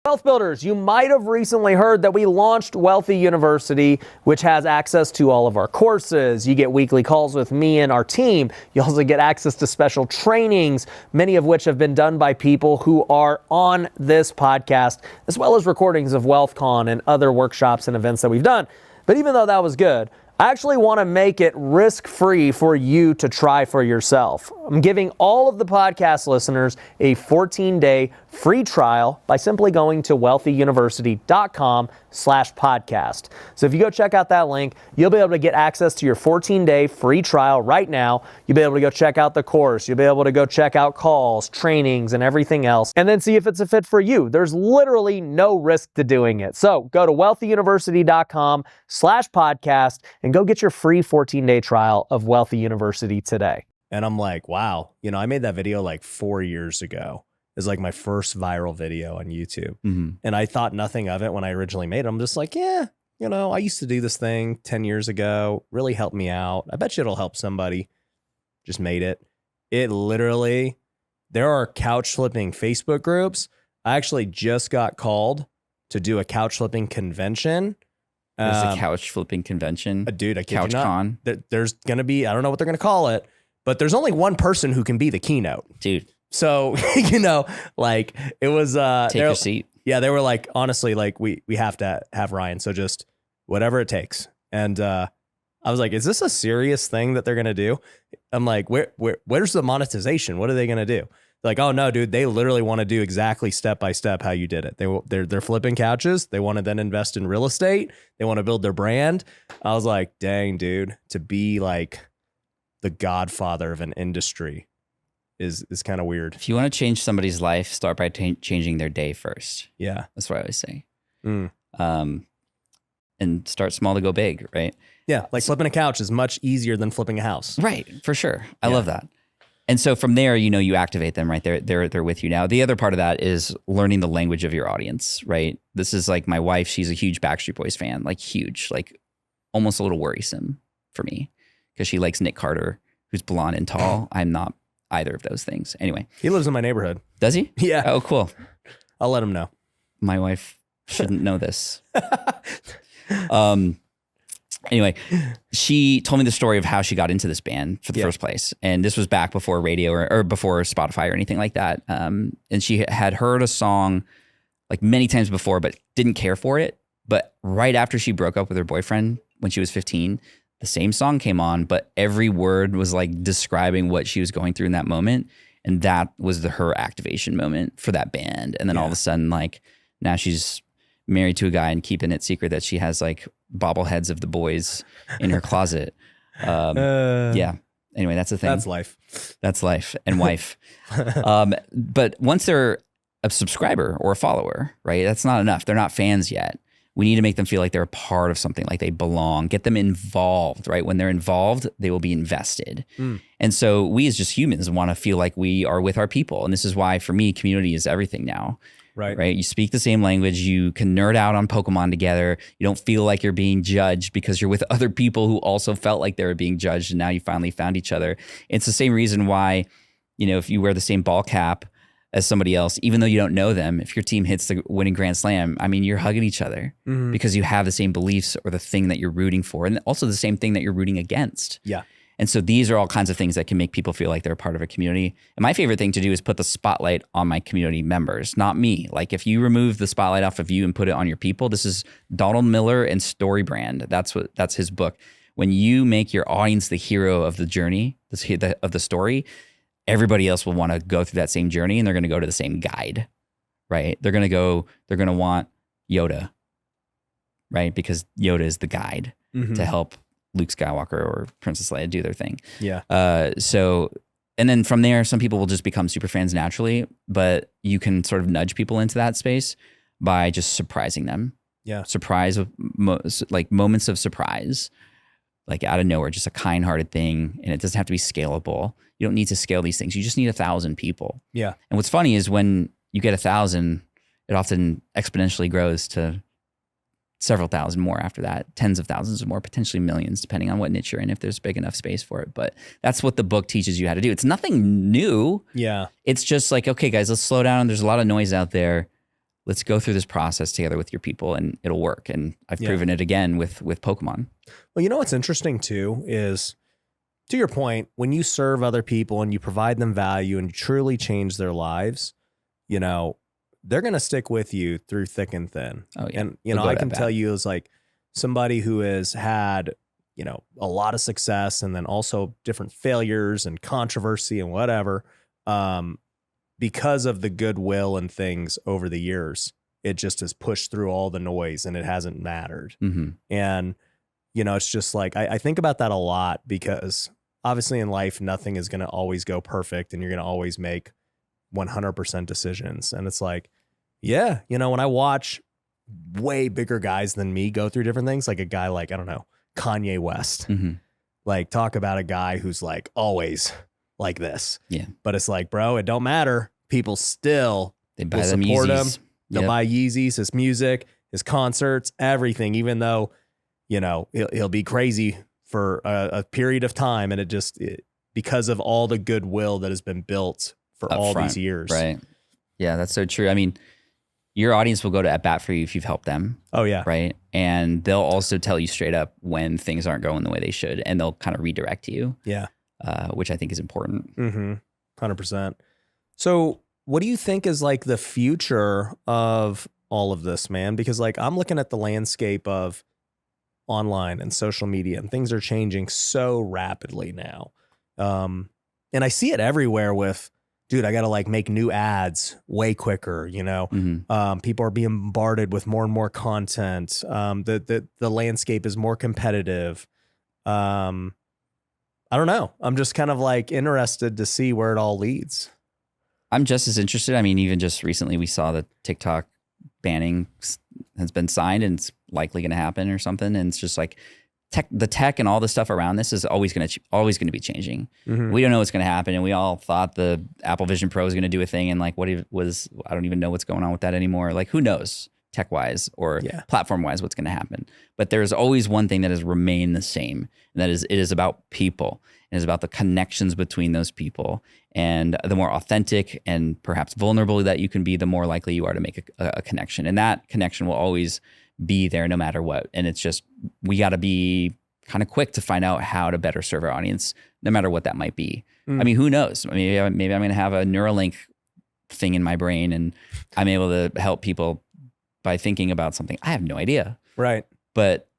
Wealth Builders, you might have recently heard that we launched Wealthy University, which has access to all of our courses. You get weekly calls with me and our team. You also get access to special trainings, many of which have been done by people who are on this podcast, as well as recordings of WealthCon and other workshops and events that we've done. But even though that was good, I actually want to make it risk-free for you to try for yourself. I'm giving all of the podcast listeners a 14-day free trial by simply going to wealthyuniversity.com/podcast. So if you go check out that link, you'll be able to get access to your 14-day free trial right now. You'll be able to go check out the course. You'll be able to go check out calls, trainings, and everything else, and then see if it's a fit for you. There's literally no risk to doing it. So go to wealthyuniversity.com/podcast and go get your free 14-day trial of Wealthy University today. And I'm like, wow, I made that video like 4 years ago. It was like my first viral video on YouTube. And I thought nothing of it when I originally made it. I'm just like, I used to do this thing 10 years ago. Really helped me out. I bet you it'll help somebody. Just made it. It literally, there are couch flipping Facebook groups. I actually just got called to do a couch flipping convention. There's a couch flipping convention. Dude, I kid couch you not. con. There's going to be, I don't know what they're going to call it, but there's only one person who can be the keynote. Dude. So, like it was, take your seat. Yeah. They were like, honestly, like we have to have Ryan. So just whatever it takes. And, I was like, is this a serious thing that they're going to do? I'm like, where's the monetization? What are they going to do? Like, oh no, dude, they literally want to do exactly step by step how you did it. They're flipping couches. They want to then invest in real estate. They want to build their brand. I was like, dang, dude, to be like the godfather of an industry is kind of weird. If you want to change somebody's life, start by changing their day first. Yeah. That's what I always say. And start small to go big, right? Yeah. Like flipping a couch is much easier than flipping a house. Right. For sure. I love that. And so from there, you activate them, right? They're with you now. The other part of that is learning the language of your audience, right? This is like my wife. She's a huge Backstreet Boys fan, like huge, like almost a little worrisome for me because she likes Nick Carter, who's blonde and tall. I'm not either of those things. Anyway. He lives in my neighborhood. Does he? Yeah. Oh, cool. I'll let him know. My wife shouldn't know this. Anyway, she told me the story of how she got into this band for the first place. And this was back before radio or before Spotify or anything like that. And she had heard a song like many times before, but didn't care for it. But right after she broke up with her boyfriend when she was 15, the same song came on, but every word was like describing what she was going through in that moment. And that was her activation moment for that band. And then all of a sudden, like now she's married to a guy and keeping it secret that she has like bobbleheads of the boys in her closet. Yeah. Anyway, that's the thing. That's life. That's life and wife. But once they're a subscriber or a follower, right? That's not enough. They're not fans yet. We need to make them feel like they're a part of something, like they belong. Get them involved, right? When they're involved, they will be invested. And so we as just humans want to feel like we are with our people. And this is why, for me, community is everything now. Right? You speak the same language. You can nerd out on Pokemon together. You don't feel like you're being judged because you're with other people who also felt like they were being judged, and now you finally found each other. It's the same reason why, if you wear the same ball cap as somebody else, even though you don't know them, if your team hits the winning Grand Slam, you're hugging each other because you have the same beliefs or the thing that you're rooting for, and also the same thing that you're rooting against. Yeah. And so these are all kinds of things that can make people feel like they're a part of a community. And my favorite thing to do is put the spotlight on my community members, not me. Like if you remove the spotlight off of you and put it on your people, this is Donald Miller and StoryBrand. That's his book. When you make your audience the hero of the journey, of the story, everybody else will want to go through that same journey, and they're going to go to the same guide, right? They're going to want Yoda, right? Because Yoda is the guide to help Luke Skywalker or Princess Leia do their thing. Yeah. And then from there, some people will just become super fans naturally, but you can sort of nudge people into that space by just surprising them. Yeah. Like moments of surprise, like out of nowhere, just a kind-hearted thing. And it doesn't have to be scalable. You don't need to scale these things. You just need 1,000 people. Yeah. And what's funny is when you get 1,000, it often exponentially grows to several thousand more after that, tens of thousands or more, potentially millions, depending on what niche you're in, if there's big enough space for it. But that's what the book teaches you how to do. It's nothing new. Yeah. It's just like, okay, guys, let's slow down. There's a lot of noise out there. Let's go through this process together with your people, and it'll work. And I've proven it again with Pokemon. Well, what's interesting too is, to your point, when you serve other people and you provide them value and you truly change their lives, they're going to stick with you through thick and thin. Oh, yeah. And, I can tell you as like somebody who has had, a lot of success and then also different failures and controversy and whatever, because of the goodwill and things over the years, it just has pushed through all the noise and it hasn't mattered. And, it's just like, I think about that a lot because obviously in life, nothing is going to always go perfect and you're going to always make 100% decisions. And it's like, yeah, when I watch way bigger guys than me go through different things, like a guy like, I don't know, Kanye West, like talk about a guy who's like always like this. Yeah. But it's like, bro, it don't matter. People still will support him. Yeezys. They'll buy Yeezys, his music, his concerts, everything, even though, he'll be crazy for a period of time. And because of all the goodwill that has been built for all these years. Right. Yeah, that's so true. Your audience will go to at bat for you if you've helped them. Oh, yeah. Right. And they'll also tell you straight up when things aren't going the way they should, and they'll kind of redirect you. Yeah. Which I think is important. 100%. So what do you think is like the future of all of this, man? Because like I'm looking at the landscape of online and social media, and things are changing so rapidly now. And I see it everywhere with, dude, I got to like make new ads way quicker, people are being bombarded with more and more content. The landscape is more competitive. I don't know. I'm just kind of like interested to see where it all leads. I'm just as interested. Even just recently we saw that TikTok banning has been signed and it's likely going to happen or something. And it's just like the tech and all the stuff around this is always going to be changing. We don't know what's going to happen. And we all thought the Apple Vision Pro was going to do a thing. And like I don't even know what's going on with that anymore. Like who knows tech wise or platform wise what's going to happen. But there's always one thing that has remained the same. And that is, it is about people. It is about the connections between those people. And the more authentic and perhaps vulnerable that you can be, the more likely you are to make a connection. And that connection will always be there no matter what. And it's just, we got to be kind of quick to find out how to better serve our audience, no matter what that might be. Who knows? Maybe I'm going to have a Neuralink thing in my brain and I'm able to help people by thinking about something. I have no idea. Right. But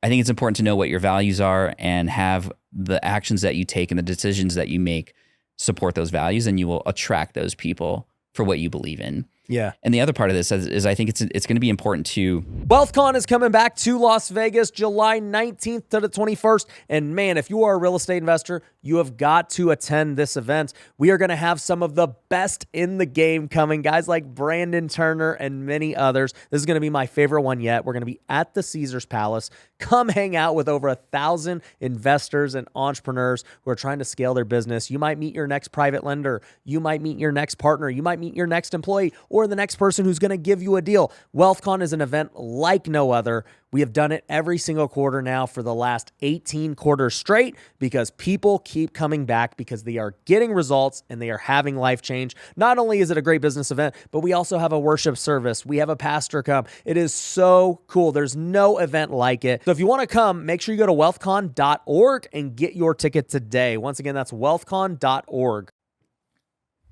I think it's important to know what your values are and have the actions that you take and the decisions that you make support those values, and you will attract those people for what you believe in. Yeah. And the other part of this is I think it's going to be important to... WealthCon is coming back to Las Vegas, July 19th to the 21st. And man, if you are a real estate investor, you have got to attend this event. We are going to have some of the best in the game coming, guys like Brandon Turner and many others. This is going to be my favorite one yet. We're going to be at the Caesars Palace. Come hang out with over 1,000 investors and entrepreneurs who are trying to scale their business. You might meet your next private lender. You might meet your next partner. You might meet your next employee, or the next person who's going to give you a deal. WealthCon is an event like no other. We have done it every single quarter now for the last 18 quarters straight because people keep coming back because they are getting results and they are having life change. Not only is it a great business event, but we also have a worship service. We have a pastor come. It is so cool. There's no event like it. So if you want to come, make sure you go to wealthcon.org and get your ticket today. Once again, that's wealthcon.org.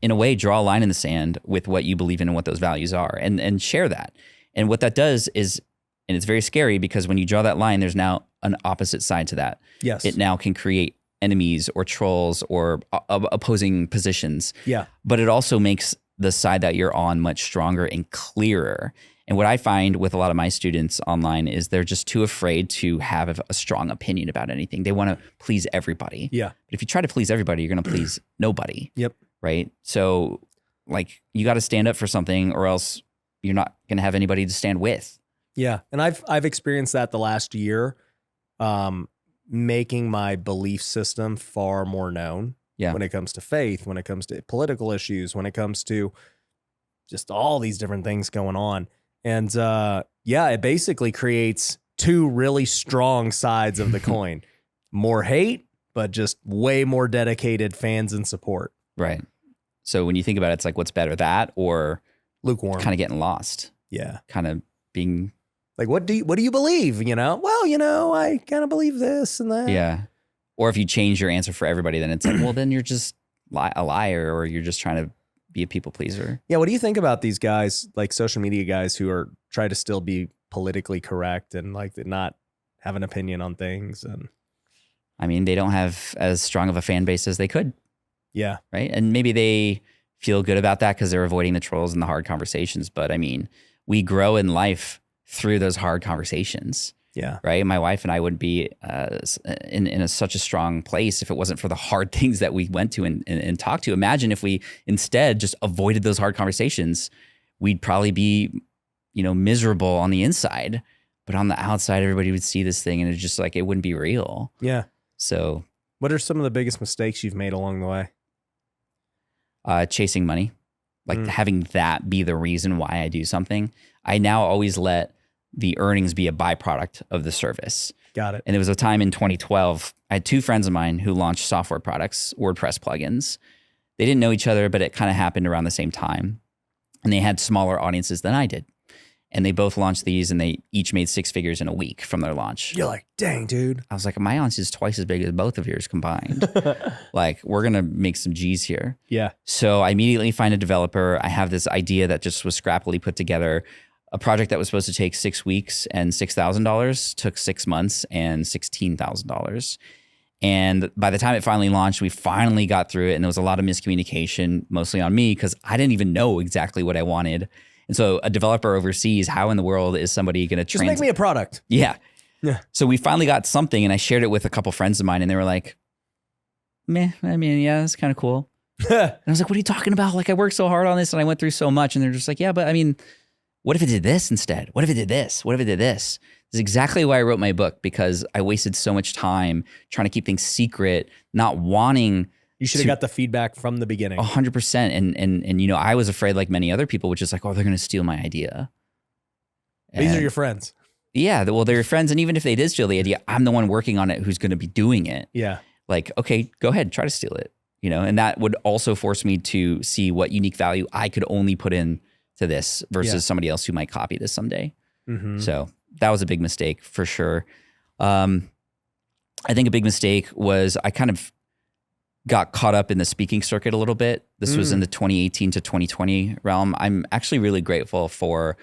In a way, draw a line in the sand with what you believe in and what those values are, and share that. And what that does is, and it's very scary because when you draw that line, there's now an opposite side to that. Yes. It now can create enemies or trolls or opposing positions. Yeah. But it also makes the side that you're on much stronger and clearer. And what I find with a lot of my students online is they're just too afraid to have a strong opinion about anything. They want to please everybody. Yeah. But if you try to please everybody, you're going to please nobody. Yep. Right? So like you got to stand up for something or else you're not going to have anybody to stand with. Yeah. And I've experienced that the last year, making my belief system far more known. Yeah. When it comes to faith, when it comes to political issues, when it comes to just all these different things going on. And it basically creates two really strong sides of the coin. More hate, but just way more dedicated fans and support. Right. So when you think about it, it's like, what's better, that or Lukewarm? kind of getting lost? Yeah. Kind of being like, what do you believe? Well, I kind of believe this and that. Yeah. Or if you change your answer for everybody, then it's like, well, then you're just a liar, or you're just trying to be a people pleaser. Yeah. What do you think about these guys, like social media guys who are try to still be politically correct and like not have an opinion on things? And I mean, they don't have as strong of a fan base as they could. Yeah. Right. And maybe they feel good about that because they're avoiding the trolls and the hard conversations. But I mean, we grow in life through those hard conversations. Yeah. Right. My wife and I wouldn't be in such a strong place if it wasn't for the hard things that we went to and talked to. Imagine if we instead just avoided those hard conversations, we'd probably be, miserable on the inside, but on the outside, everybody would see this thing and it's just like, it wouldn't be real. Yeah. So what are some of the biggest mistakes you've made along the way? Chasing money, like having that be the reason why I do something. I now always let the earnings be a byproduct of the service. Got it. And there was a time in 2012, I had two friends of mine who launched software products, WordPress plugins. They didn't know each other, but it kind of happened around the same time. And they had smaller audiences than I did. And they both launched these and they each made 6 figures in a week from their launch. You're like, dang, dude. I was like, my audience is twice as big as both of yours combined. Like, we're going to make some G's here. Yeah. So I immediately find a developer. I have this idea that just was scrappily put together. A project that was supposed to take 6 weeks and $6,000 took 6 months and $16,000. And by the time it finally launched, we finally got through it. And there was a lot of miscommunication, mostly on me, because I didn't even know exactly what I wanted. And so a developer oversees, how in the world is somebody going to just make me a product? Yeah. Yeah. So we finally got something, and I shared it with a couple friends of mine, and they were like, meh, I mean, yeah, that's kind of cool. And I was like, what are you talking about? Like, I worked so hard on this and I went through so much. And they're just like, yeah, but I mean, what if it did this instead? What if it did this? What if it did this? This is exactly why I wrote my book, because I wasted so much time trying to keep things secret, not wanting. You should have got the feedback from the beginning. 100%. And I was afraid, like many other people, which is like, oh, they're going to steal my idea. These are your friends. Yeah. Well, they're your friends. And even if they did steal the idea, I'm the one working on it who's going to be doing it. Yeah. Like, okay, go ahead, try to steal it. And that would also force me to see what unique value I could only put in to this versus somebody else who might copy this someday. Mm-hmm. So that was a big mistake for sure. I think a big mistake was I kind of got caught up in the speaking circuit a little bit. This was in the 2018 to 2020 realm. I'm actually really grateful for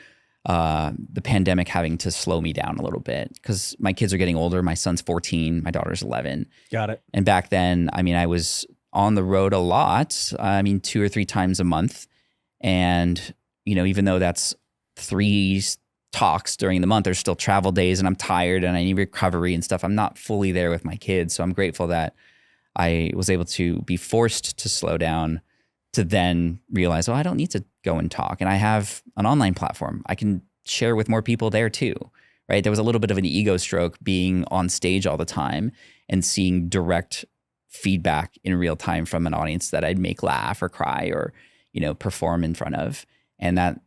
the pandemic having to slow me down a little bit, because my kids are getting older. My son's 14, my daughter's 11. Got it. And back then, I mean, I was on the road a lot. 2 or 3 times a month. And, even though that's 3 talks during the month, there's still travel days and I'm tired and I need recovery and stuff. I'm not fully there with my kids. So I'm grateful that I was able to be forced to slow down to then realize, I don't need to go and talk. And I have an online platform. I can share with more people there too, right? There was a little bit of an ego stroke being on stage all the time and seeing direct feedback in real time from an audience that I'd make laugh or cry or, perform in front of. And that,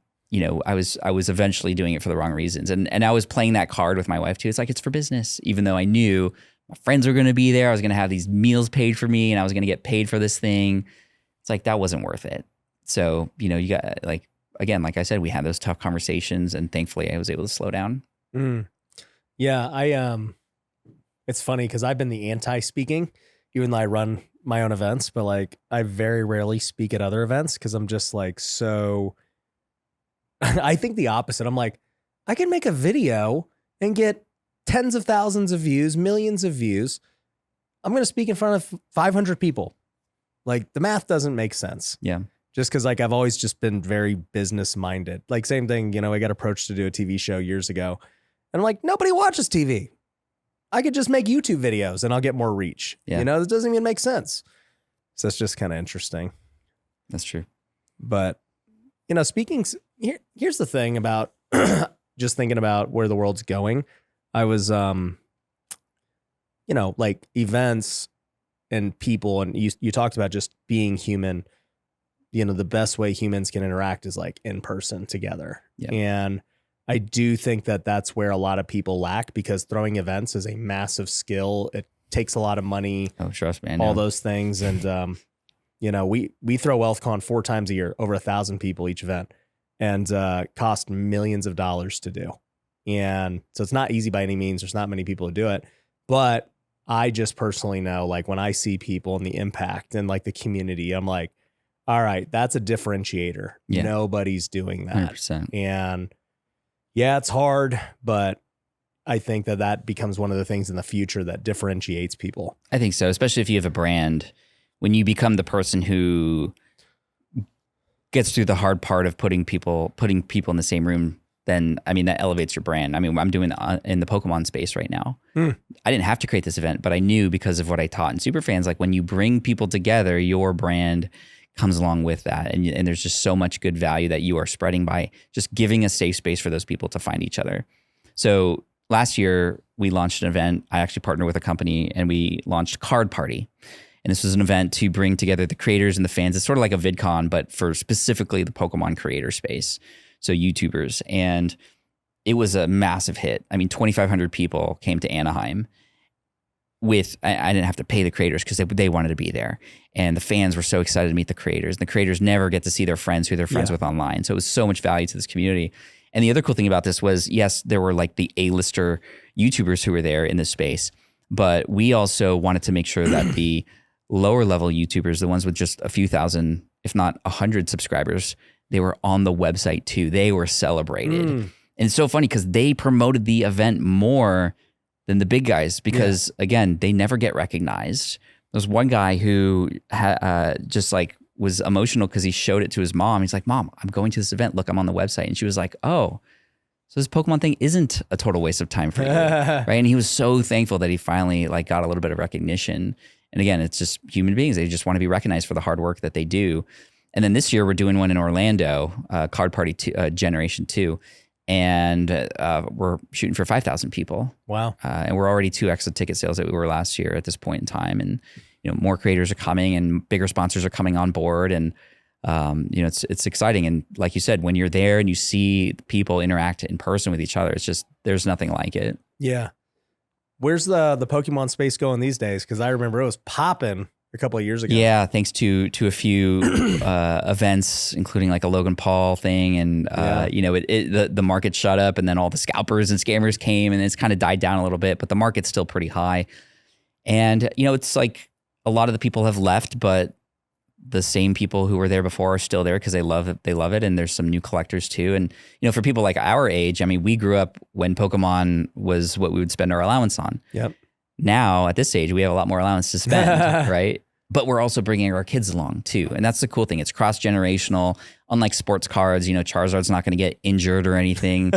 I was eventually doing it for the wrong reasons. And I was playing that card with my wife too. It's like, it's for business, even though I knew my friends were going to be there. I was going to have these meals paid for me and I was going to get paid for this thing. It's like, that wasn't worth it. So, you got again, like I said, we had those tough conversations and thankfully I was able to slow down. Yeah. It's funny because I've been the anti-speaking, even though I run my own events, but like I very rarely speak at other events because I'm just like, so I think the opposite. I'm like, I can make a video and get tens of thousands of views, millions of views. I'm going to speak in front of 500 people. Like the math doesn't make sense. Yeah. Just because like I've always just been very business minded. Like same thing, I got approached to do a TV show years ago and I'm like, nobody watches TV. I could just make YouTube videos and I'll get more reach. Yeah. This doesn't even make sense. So it's just kind of interesting. That's true. But, speaking, here's the thing about just thinking about where the world's going. I was, like events and people, and you talked about just being human. The best way humans can interact is like in person together. Yeah. And I do think that that's where a lot of people lack because throwing events is a massive skill. It takes a lot of money. Oh, trust me. All those things. And, we throw WealthCon 4 times a year, over 1,000 people each event, and cost millions of dollars to do. And so it's not easy by any means. There's not many people who do it, but I just personally know, like when I see people and the impact and like the community, I'm like, all right, that's a differentiator. Yeah. Nobody's doing that. 100%. And yeah, it's hard, but I think that becomes one of the things in the future that differentiates people. I think so, especially if you have a brand. When you become the person who gets through the hard part of putting people in the same room, then that elevates your brand. I'm doing that in the Pokemon space right now. I didn't have to create this event, but I knew because of what I taught in Superfans, like when you bring people together, your brand comes along with that. And there's just so much good value that you are spreading by just giving a safe space for those people to find each other. So last year we launched an event. I actually partnered with a company and we launched Card Party. And this was an event to bring together the creators and the fans. It's sort of like a VidCon, but for specifically the Pokemon creator space. So YouTubers. And it was a massive hit. 2,500 people came to Anaheim I didn't have to pay the creators because they wanted to be there. And the fans were so excited to meet the creators. And the creators never get to see their friends who they're friends with online. So it was so much value to this community. And the other cool thing about this was, yes, there were like the A-lister YouTubers who were there in this space, but we also wanted to make sure that the lower level YouTubers, the ones with just a few thousand, if not 100 subscribers, they were on the website too. They were celebrated. And it's so funny because they promoted the event more than the big guys because again, they never get recognized. There was one guy who just like was emotional because he showed it to his mom. He's like, "Mom, I'm going to this event. Look, I'm on the website." And she was like, "Oh, so this Pokemon thing isn't a total waste of time for you." Right. And he was so thankful that he finally like got a little bit of recognition. And again, it's just human beings. They just want to be recognized for the hard work that they do. And then this year we're doing one in Orlando, Card Party Generation 2. And we're shooting for 5,000 people. Wow. And we're already 2x the ticket sales that we were last year at this point in time. And, more creators are coming and bigger sponsors are coming on board. And, it's exciting. And like you said, when you're there and you see people interact in person with each other, it's just, there's nothing like it. Yeah. Where's the Pokemon space going these days? Because I remember it was popping a couple of years ago. Yeah, thanks to a few events, including like a Logan Paul thing, and the market shut up, and then all the scalpers and scammers came, and it's kind of died down a little bit, but the market's still pretty high. And it's like a lot of the people have left, but the same people who were there before are still there because they love it, and there's some new collectors too. And for people like our age, we grew up when Pokemon was what we would spend our allowance on. Yep. Now at this age, we have a lot more allowance to spend, right? But we're also bringing our kids along too. And that's the cool thing. It's cross-generational. Unlike sports cards, Charizard's not going to get injured or anything.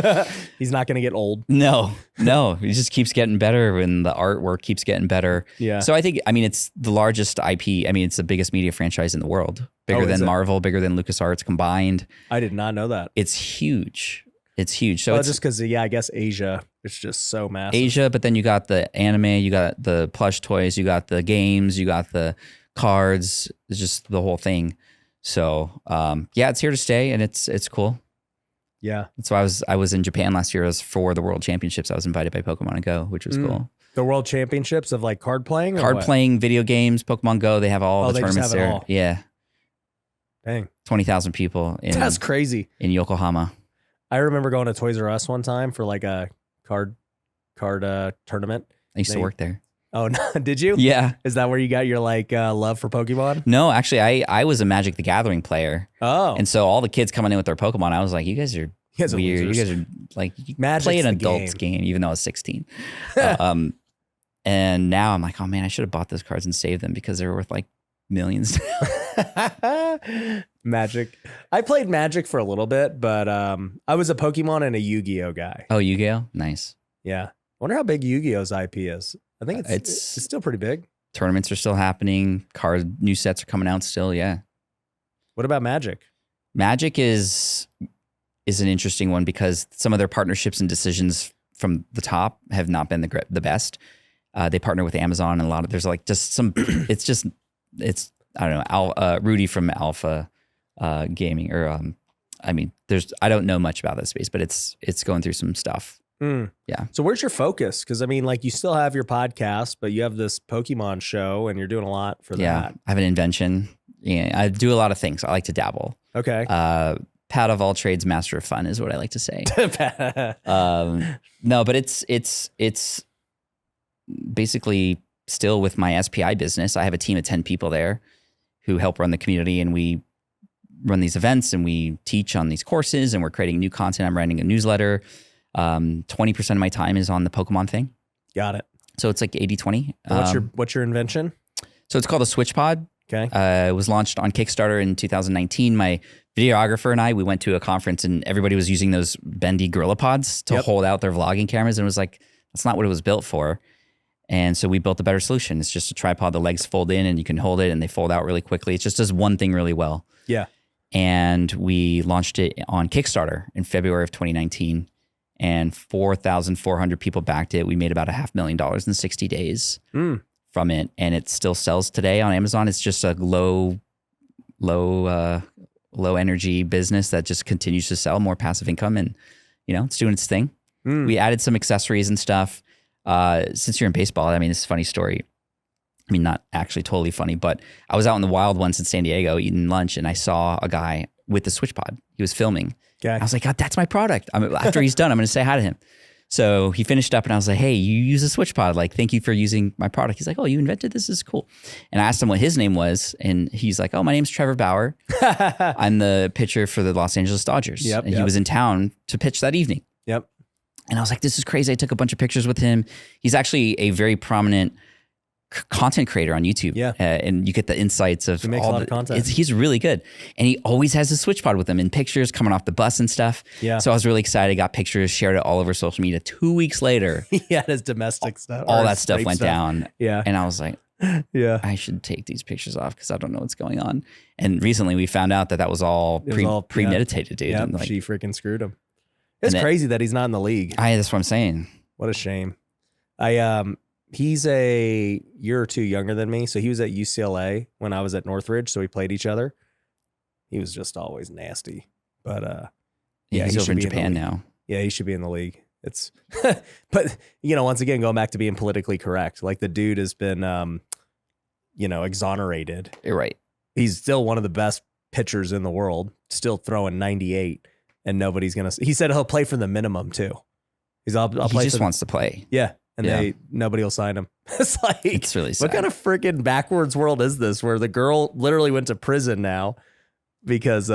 He's not going to get old. No. He just keeps getting better, and the artwork keeps getting better. Yeah. So I think, it's the largest IP. It's the biggest media franchise in the world. Bigger than Marvel, bigger than LucasArts combined. I did not know that. It's huge. So it's just because, I guess Asia, it's just so massive. Asia, but then you got the anime, you got the plush toys, you got the games, you got the cards, it's just the whole thing. So yeah, it's here to stay, and it's cool. Yeah. So I was in Japan last year. It was for the World Championships. I was invited by Pokemon Go, which was cool. The World Championships of like card playing? Card playing, video games, Pokemon Go. They have all the tournaments there. All. Yeah. Dang. 20,000 people. That's crazy. In Yokohama. I remember going to Toys R Us one time for like a card tournament. I used to work there. Oh, no, did you? Yeah. Is that where you got your like love for Pokemon? No, actually, I was a Magic the Gathering player. Oh. And so all the kids coming in with their Pokemon, I was like, you guys are weird. You guys are like, you play an adult's game, even though I was 16. And now I'm like, oh man, I should have bought those cards and saved them because they're worth like millions. Magic. I played Magic for a little bit, but I was a Pokemon and a Yu-Gi-Oh guy. Oh, Yu-Gi-Oh? Nice. Yeah. Wonder how big Yu-Gi-Oh's IP is. I think it's still pretty big. Tournaments are still happening. New sets are coming out still. Yeah. What about Magic? Magic is an interesting one because some of their partnerships and decisions from the top have not been the best. They partner with Amazon and a lot of, there's like just some, it's I don't know, Rudy from Alpha Gaming I don't know much about that space, but it's going through some stuff. Yeah. So where's your focus? Because I mean, like you still have your podcast, but you have this Pokemon show and you're doing a lot for that. I have an invention. Yeah, I do a lot of things. I like to dabble. Okay. Pat of all trades, master of fun is what I like to say. No, but it's basically still with my SPI business. I have a team of 10 people there who help run the community, and we run these events and we teach on these courses, and we're creating new content. I'm writing a newsletter. 20% of my time is on the Pokemon thing. Got it. So it's like 80-20. What's your invention? So it's called a SwitchPod. Okay. It was launched on Kickstarter in 2019. My videographer and we went to a conference, and everybody was using those bendy gorilla pods to hold out their vlogging cameras. And it was like, that's not what it was built for. And so we built a better solution. It's just a tripod. The legs fold in and you can hold it and they fold out really quickly. It just does one thing really well. Yeah. And we launched it on Kickstarter in February of 2019. And 4,400 people backed it. We made about $500,000 in 60 days from it. And it still sells today on Amazon. It's just a low energy business that just continues to sell more passive income, and it's doing its thing. We added some accessories and stuff. Since you're in baseball, I mean, it's a funny story. I mean, not actually totally funny, but I was out in the wild once in San Diego eating lunch, and I saw a guy with the SwitchPod. He was filming. Okay. I was like, God, that's my product. After he's done, I'm going to say hi to him. So he finished up and I was like, hey, you use a SwitchPod. Like, thank you for using my product. He's like, oh, you invented this? This is cool. And I asked him what his name was. And he's like, oh, my name's Trevor Bauer. I'm the pitcher for the Los Angeles Dodgers. And he was in town to pitch that evening. Yep. And I was like, this is crazy. I took a bunch of pictures with him. He's actually a very prominent content creator on YouTube. Yeah. And you get the insights of he makes a lot of content. He's really good. And he always has his SwitchPod with him in pictures coming off the bus and stuff. Yeah. So I was really excited. Got pictures, shared it all over social media. 2 weeks later, he had his domestic stuff. All that stuff went down. Yeah. And I was like, yeah, I should take these pictures off because I don't know what's going on. And recently we found out that was all premeditated, dude. Yeah, And she freaking screwed him. It's crazy that he's not in the league. That's what I'm saying. What a shame. He's a year or two younger than me. So he was at UCLA when I was at Northridge. So we played each other. He was just always nasty. But he's over in Japan now. Yeah, he should be in the league. It's, but once again, going back to being politically correct, like the dude has been, exonerated. You're right. He's still one of the best pitchers in the world, still throwing 98, and nobody's going to, he said he'll play for the minimum too. He just wants to play. Yeah. And nobody will sign him. It's like, it's really sad. What kind of freaking backwards world is this where the girl literally went to prison now because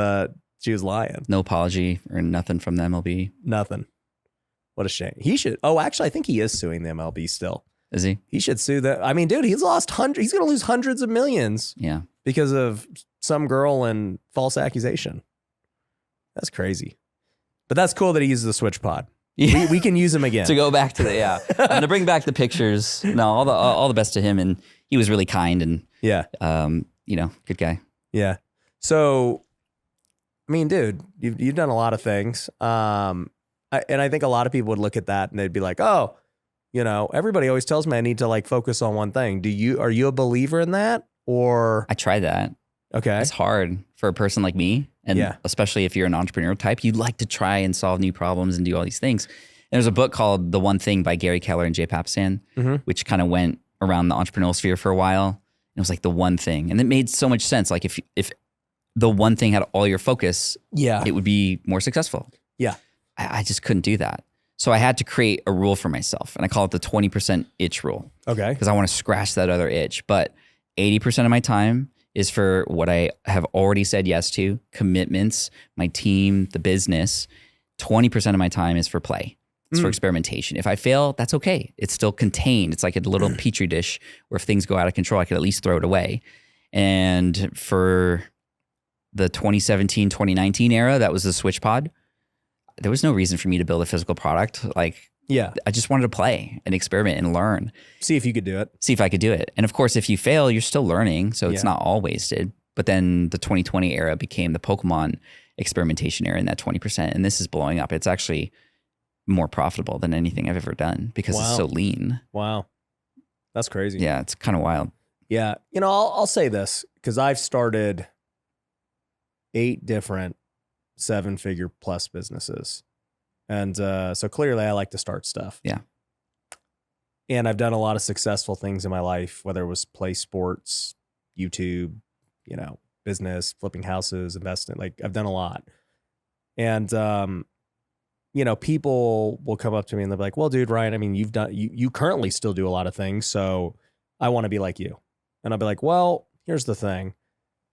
she was lying? No apology or nothing from the MLB. Nothing. What a shame. He should. Oh, actually, I think he is suing the MLB still. Is he? He should sue them. I mean, dude, he's lost hundreds. He's going to lose hundreds of millions. Yeah. Because of some girl and false accusation. That's crazy. But that's cool that he uses the SwitchPod. Yeah. We can use him again. To go back to I'm going to bring back the pictures. No, all the best to him, and he was really kind and good guy. Yeah. So, I mean, dude, you've done a lot of things, and I think a lot of people would look at that and they'd be like, oh, everybody always tells me I need to like focus on one thing. Are you a believer in that, or? I tried that. Okay. It's hard for a person like me. And especially if you're an entrepreneur type, you like to try and solve new problems and do all these things. And there's a book called The One Thing by Gary Keller and Jay Papasan, which kind of went around the entrepreneurial sphere for a while. And it was like the one thing. And it made so much sense. Like if the one thing had all your focus, it would be more successful. Yeah. I just couldn't do that. So I had to create a rule for myself, and I call it the 20% itch rule. Okay. Because I want to scratch that other itch. But 80% of my time is for what I have already said yes to, commitments, my team, the business. 20% of my time is for play. It's for experimentation. If I fail, that's okay. It's still contained. It's like a little petri dish where if things go out of control, I can at least throw it away. And for the 2017, 2019 era, that was the SwitchPod. There was no reason for me to build a physical product. Like, I just wanted to play and experiment and learn. See if you could do it. See if I could do it. And of course, if you fail, you're still learning. So it's not all wasted. But then the 2020 era became the Pokémon experimentation era in that 20%. And this is blowing up. It's actually more profitable than anything I've ever done because it's so lean. Wow. That's crazy. Yeah, it's kind of wild. Yeah. You know, I'll say this because I've started 8 different 7-figure plus businesses. And so clearly I like to start stuff. Yeah. And I've done a lot of successful things in my life, whether it was play sports, YouTube, you know, business, flipping houses, investing. Like I've done a lot. And, you know, people will come up to me and they'll be like, well, dude, Ryan, I mean, you currently still do a lot of things. So I want to be like you. And I'll be like, well, here's the thing.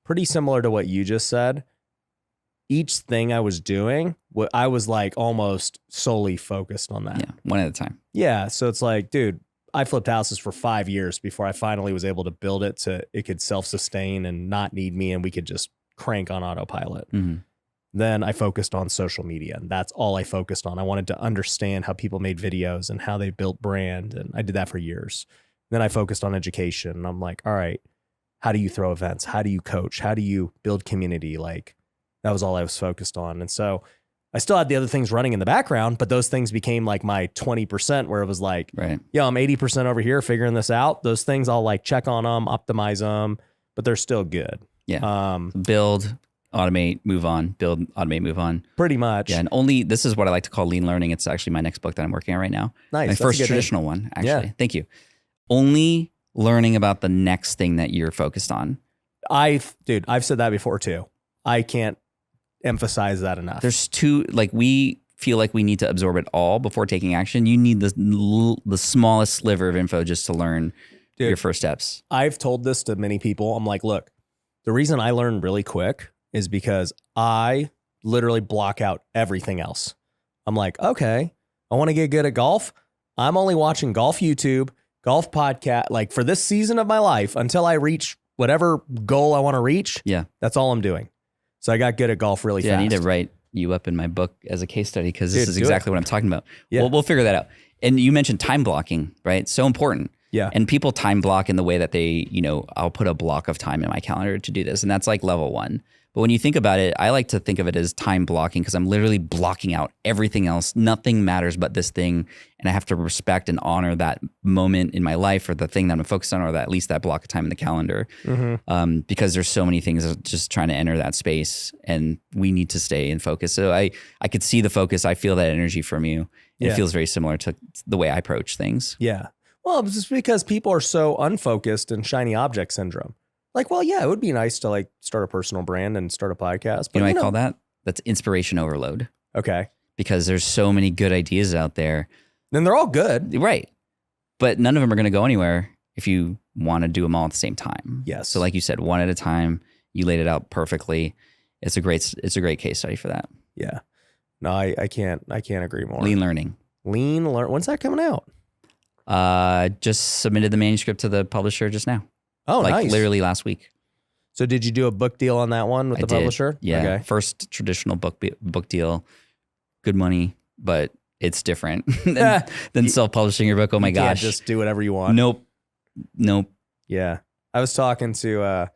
Pretty similar to what you just said. Each thing I was doing, I was like almost solely focused on that. Yeah, one at a time. Yeah. So it's like, dude, I flipped houses for 5 years before I finally was able to build it to it could self-sustain and not need me and we could just crank on autopilot. Then I focused on social media and that's all I focused on. I wanted to understand how people made videos and how they built brand. And I did that for years. Then I focused on education and I'm like, all right, how do you throw events? How do you coach? How do you build community? Like that was all I was focused on. And so I still had the other things running in the background, but those things became like my 20% where it was like, yo, I'm 80% over here figuring this out. Those things I'll like check on them, optimize them, but they're still good. Yeah. Build, automate, move on, build, automate, move on. Pretty much. Yeah. And this is what I like to call lean learning. It's actually my next book that I'm working on right now. Nice. My first traditional one, actually. Yeah. Thank you. Only learning about the next thing that you're focused on. I've said that before too. I can't emphasize that enough. There's we feel like we need to absorb it all before taking action. You need the smallest sliver of info just to learn your first steps. I've told this to many people. I'm like, look, the reason I learn really quick is because I literally block out everything else. I'm like, okay, I want to get good at golf. I'm only watching golf YouTube, golf podcast, like for this season of my life until I reach whatever goal I want to reach. Yeah. That's all I'm doing. So I got good at golf really fast. I need to write you up in my book as a case study because this is exactly what I'm talking about. Yeah. We'll figure that out. And you mentioned time blocking, right? So important. Yeah. And people time block in the way that they, I'll put a block of time in my calendar to do this. And that's like level 1. But when you think about it, I like to think of it as time blocking because I'm literally blocking out everything else. Nothing matters but this thing. And I have to respect and honor that moment in my life or the thing that I'm focused on or at least that block of time in the calendar. Because there's so many things just trying to enter that space and we need to stay in focus. So I could see the focus. I feel that energy from you. It feels very similar to the way I approach things. Yeah. Well, it's just because people are so unfocused and shiny object syndrome. Like, well, yeah, it would be nice to like start a personal brand and start a podcast. But I call that? That's inspiration overload. Okay. Because there's so many good ideas out there. Then they're all good. Right. But none of them are going to go anywhere if you want to do them all at the same time. Yes. So like you said, one at a time, you laid it out perfectly. It's a great case study for that. Yeah. No, I can't agree more. Lean learning. When's that coming out? Just submitted the manuscript to the publisher just now. Oh, nice. Literally last week. So did you do a book deal on that one with the publisher? Yeah. Okay. First traditional book deal. Good money, but it's different than self-publishing your book. Oh my gosh. Just do whatever you want. Nope. Yeah. I was talking to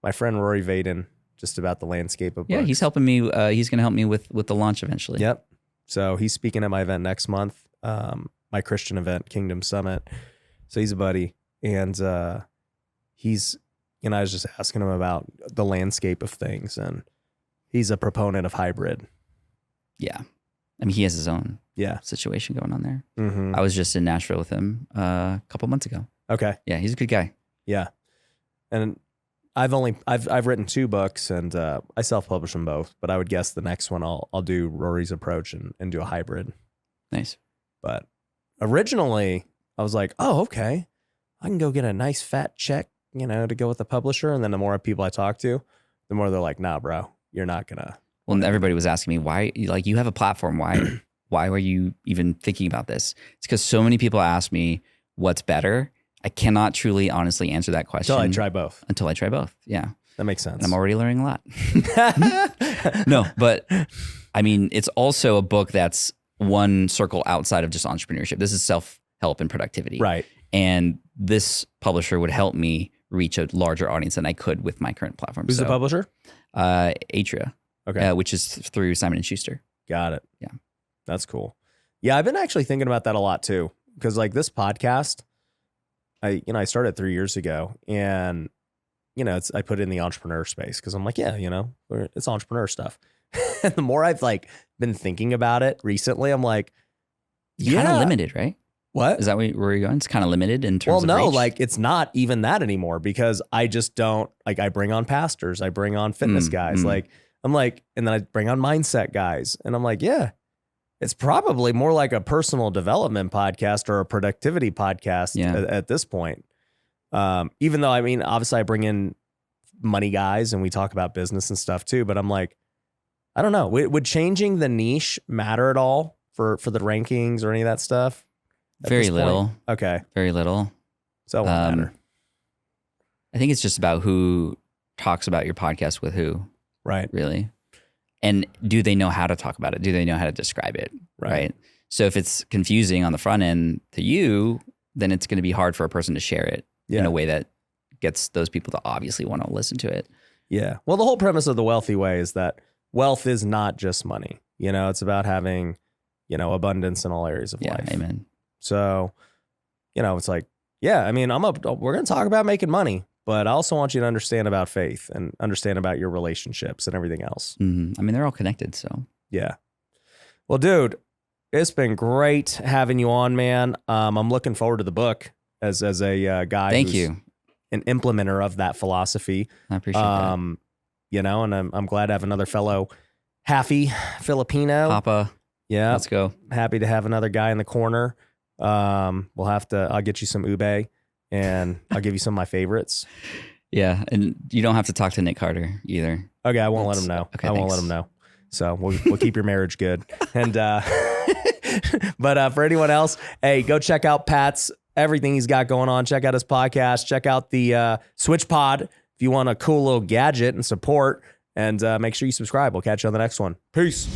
my friend Rory Vaden just about the landscape of books. Yeah, he's helping me. He's going to help me with the launch eventually. Yep. So he's speaking at my event next month, my Christian event, Kingdom Summit. So he's a buddy. And he's And I was just asking him about the landscape of things, and he's a proponent of hybrid. Yeah. I mean, he has his own Yeah. situation going on there. Mm-hmm. I was just in Nashville with him a couple months ago. Okay. Yeah, he's a good guy. Yeah. And I've written 2 books, and I self-publish them both, but I would guess the next one I'll do Rory's approach and do a hybrid. Nice. But originally I was like, oh, okay, I can go get a nice fat check, to go with the publisher. And then the more people I talk to, the more they're like, nah, bro, you're not gonna. Well, everybody was asking me why, like, you have a platform. Why were you even thinking about this? It's because so many people ask me what's better. I cannot truly, honestly answer that question. Until I try both. Yeah. That makes sense. And I'm already learning a lot. No, but I mean, it's also a book that's one circle outside of just entrepreneurship. This is self-help and productivity. Right. And this publisher would help me reach a larger audience than I could with my current platform. Who's the publisher? Atria. Okay. Which is through Simon & Schuster. Got it. Yeah. That's cool. Yeah, I've been actually thinking about that a lot too. Because like this podcast, I started 3 years ago, and I put it in the entrepreneur space because I'm like, yeah, it's entrepreneur stuff. And the more I've like been thinking about it recently, I'm like, Kind of limited, right? What? Is that where you're going? It's kind of limited in terms of reach? Like it's not even that anymore, because I just don't, like, I bring on pastors, I bring on fitness guys, like I'm like, and then I bring on mindset guys, and I'm like, yeah, it's probably more like a personal development podcast or a productivity podcast at this point. Even though, I mean, obviously I bring in money guys and we talk about business and stuff too, but I'm like, I don't know, would changing the niche matter at all for the rankings or any of that stuff? Very little. Okay. Very little. So it won't matter. I think it's just about who talks about your podcast with who. Right. Really. And do they know how to talk about it? Do they know how to describe it? Right. So if it's confusing on the front end to you, then it's going to be hard for a person to share it in a way that gets those people to obviously want to listen to it. Yeah. Well, the whole premise of the wealthy way is that wealth is not just money. It's about having, abundance in all areas of life. Amen. So, it's like, yeah, I mean, we're going to talk about making money, but I also want you to understand about faith and understand about your relationships and everything else. Mm-hmm. I mean, they're all connected. So, yeah. Well, dude, it's been great having you on, man. I'm looking forward to the book as a guy. Thank you. An implementer of that philosophy. I appreciate that. And I'm glad to have another fellow halfy Filipino. Papa. Yeah. Let's go. Happy to have another guy in the corner. I'll get you some ube, and I'll give you some of my favorites. Yeah. And you don't have to talk to Nick Carter either. Okay. I won't let him know. Okay, I won't let him know. So we'll keep your marriage good. And, but for anyone else, hey, go check out Pat's everything he's got going on. Check out his podcast. Check out the SwitchPod if you want a cool little gadget and support. And make sure you subscribe. We'll catch you on the next one. Peace.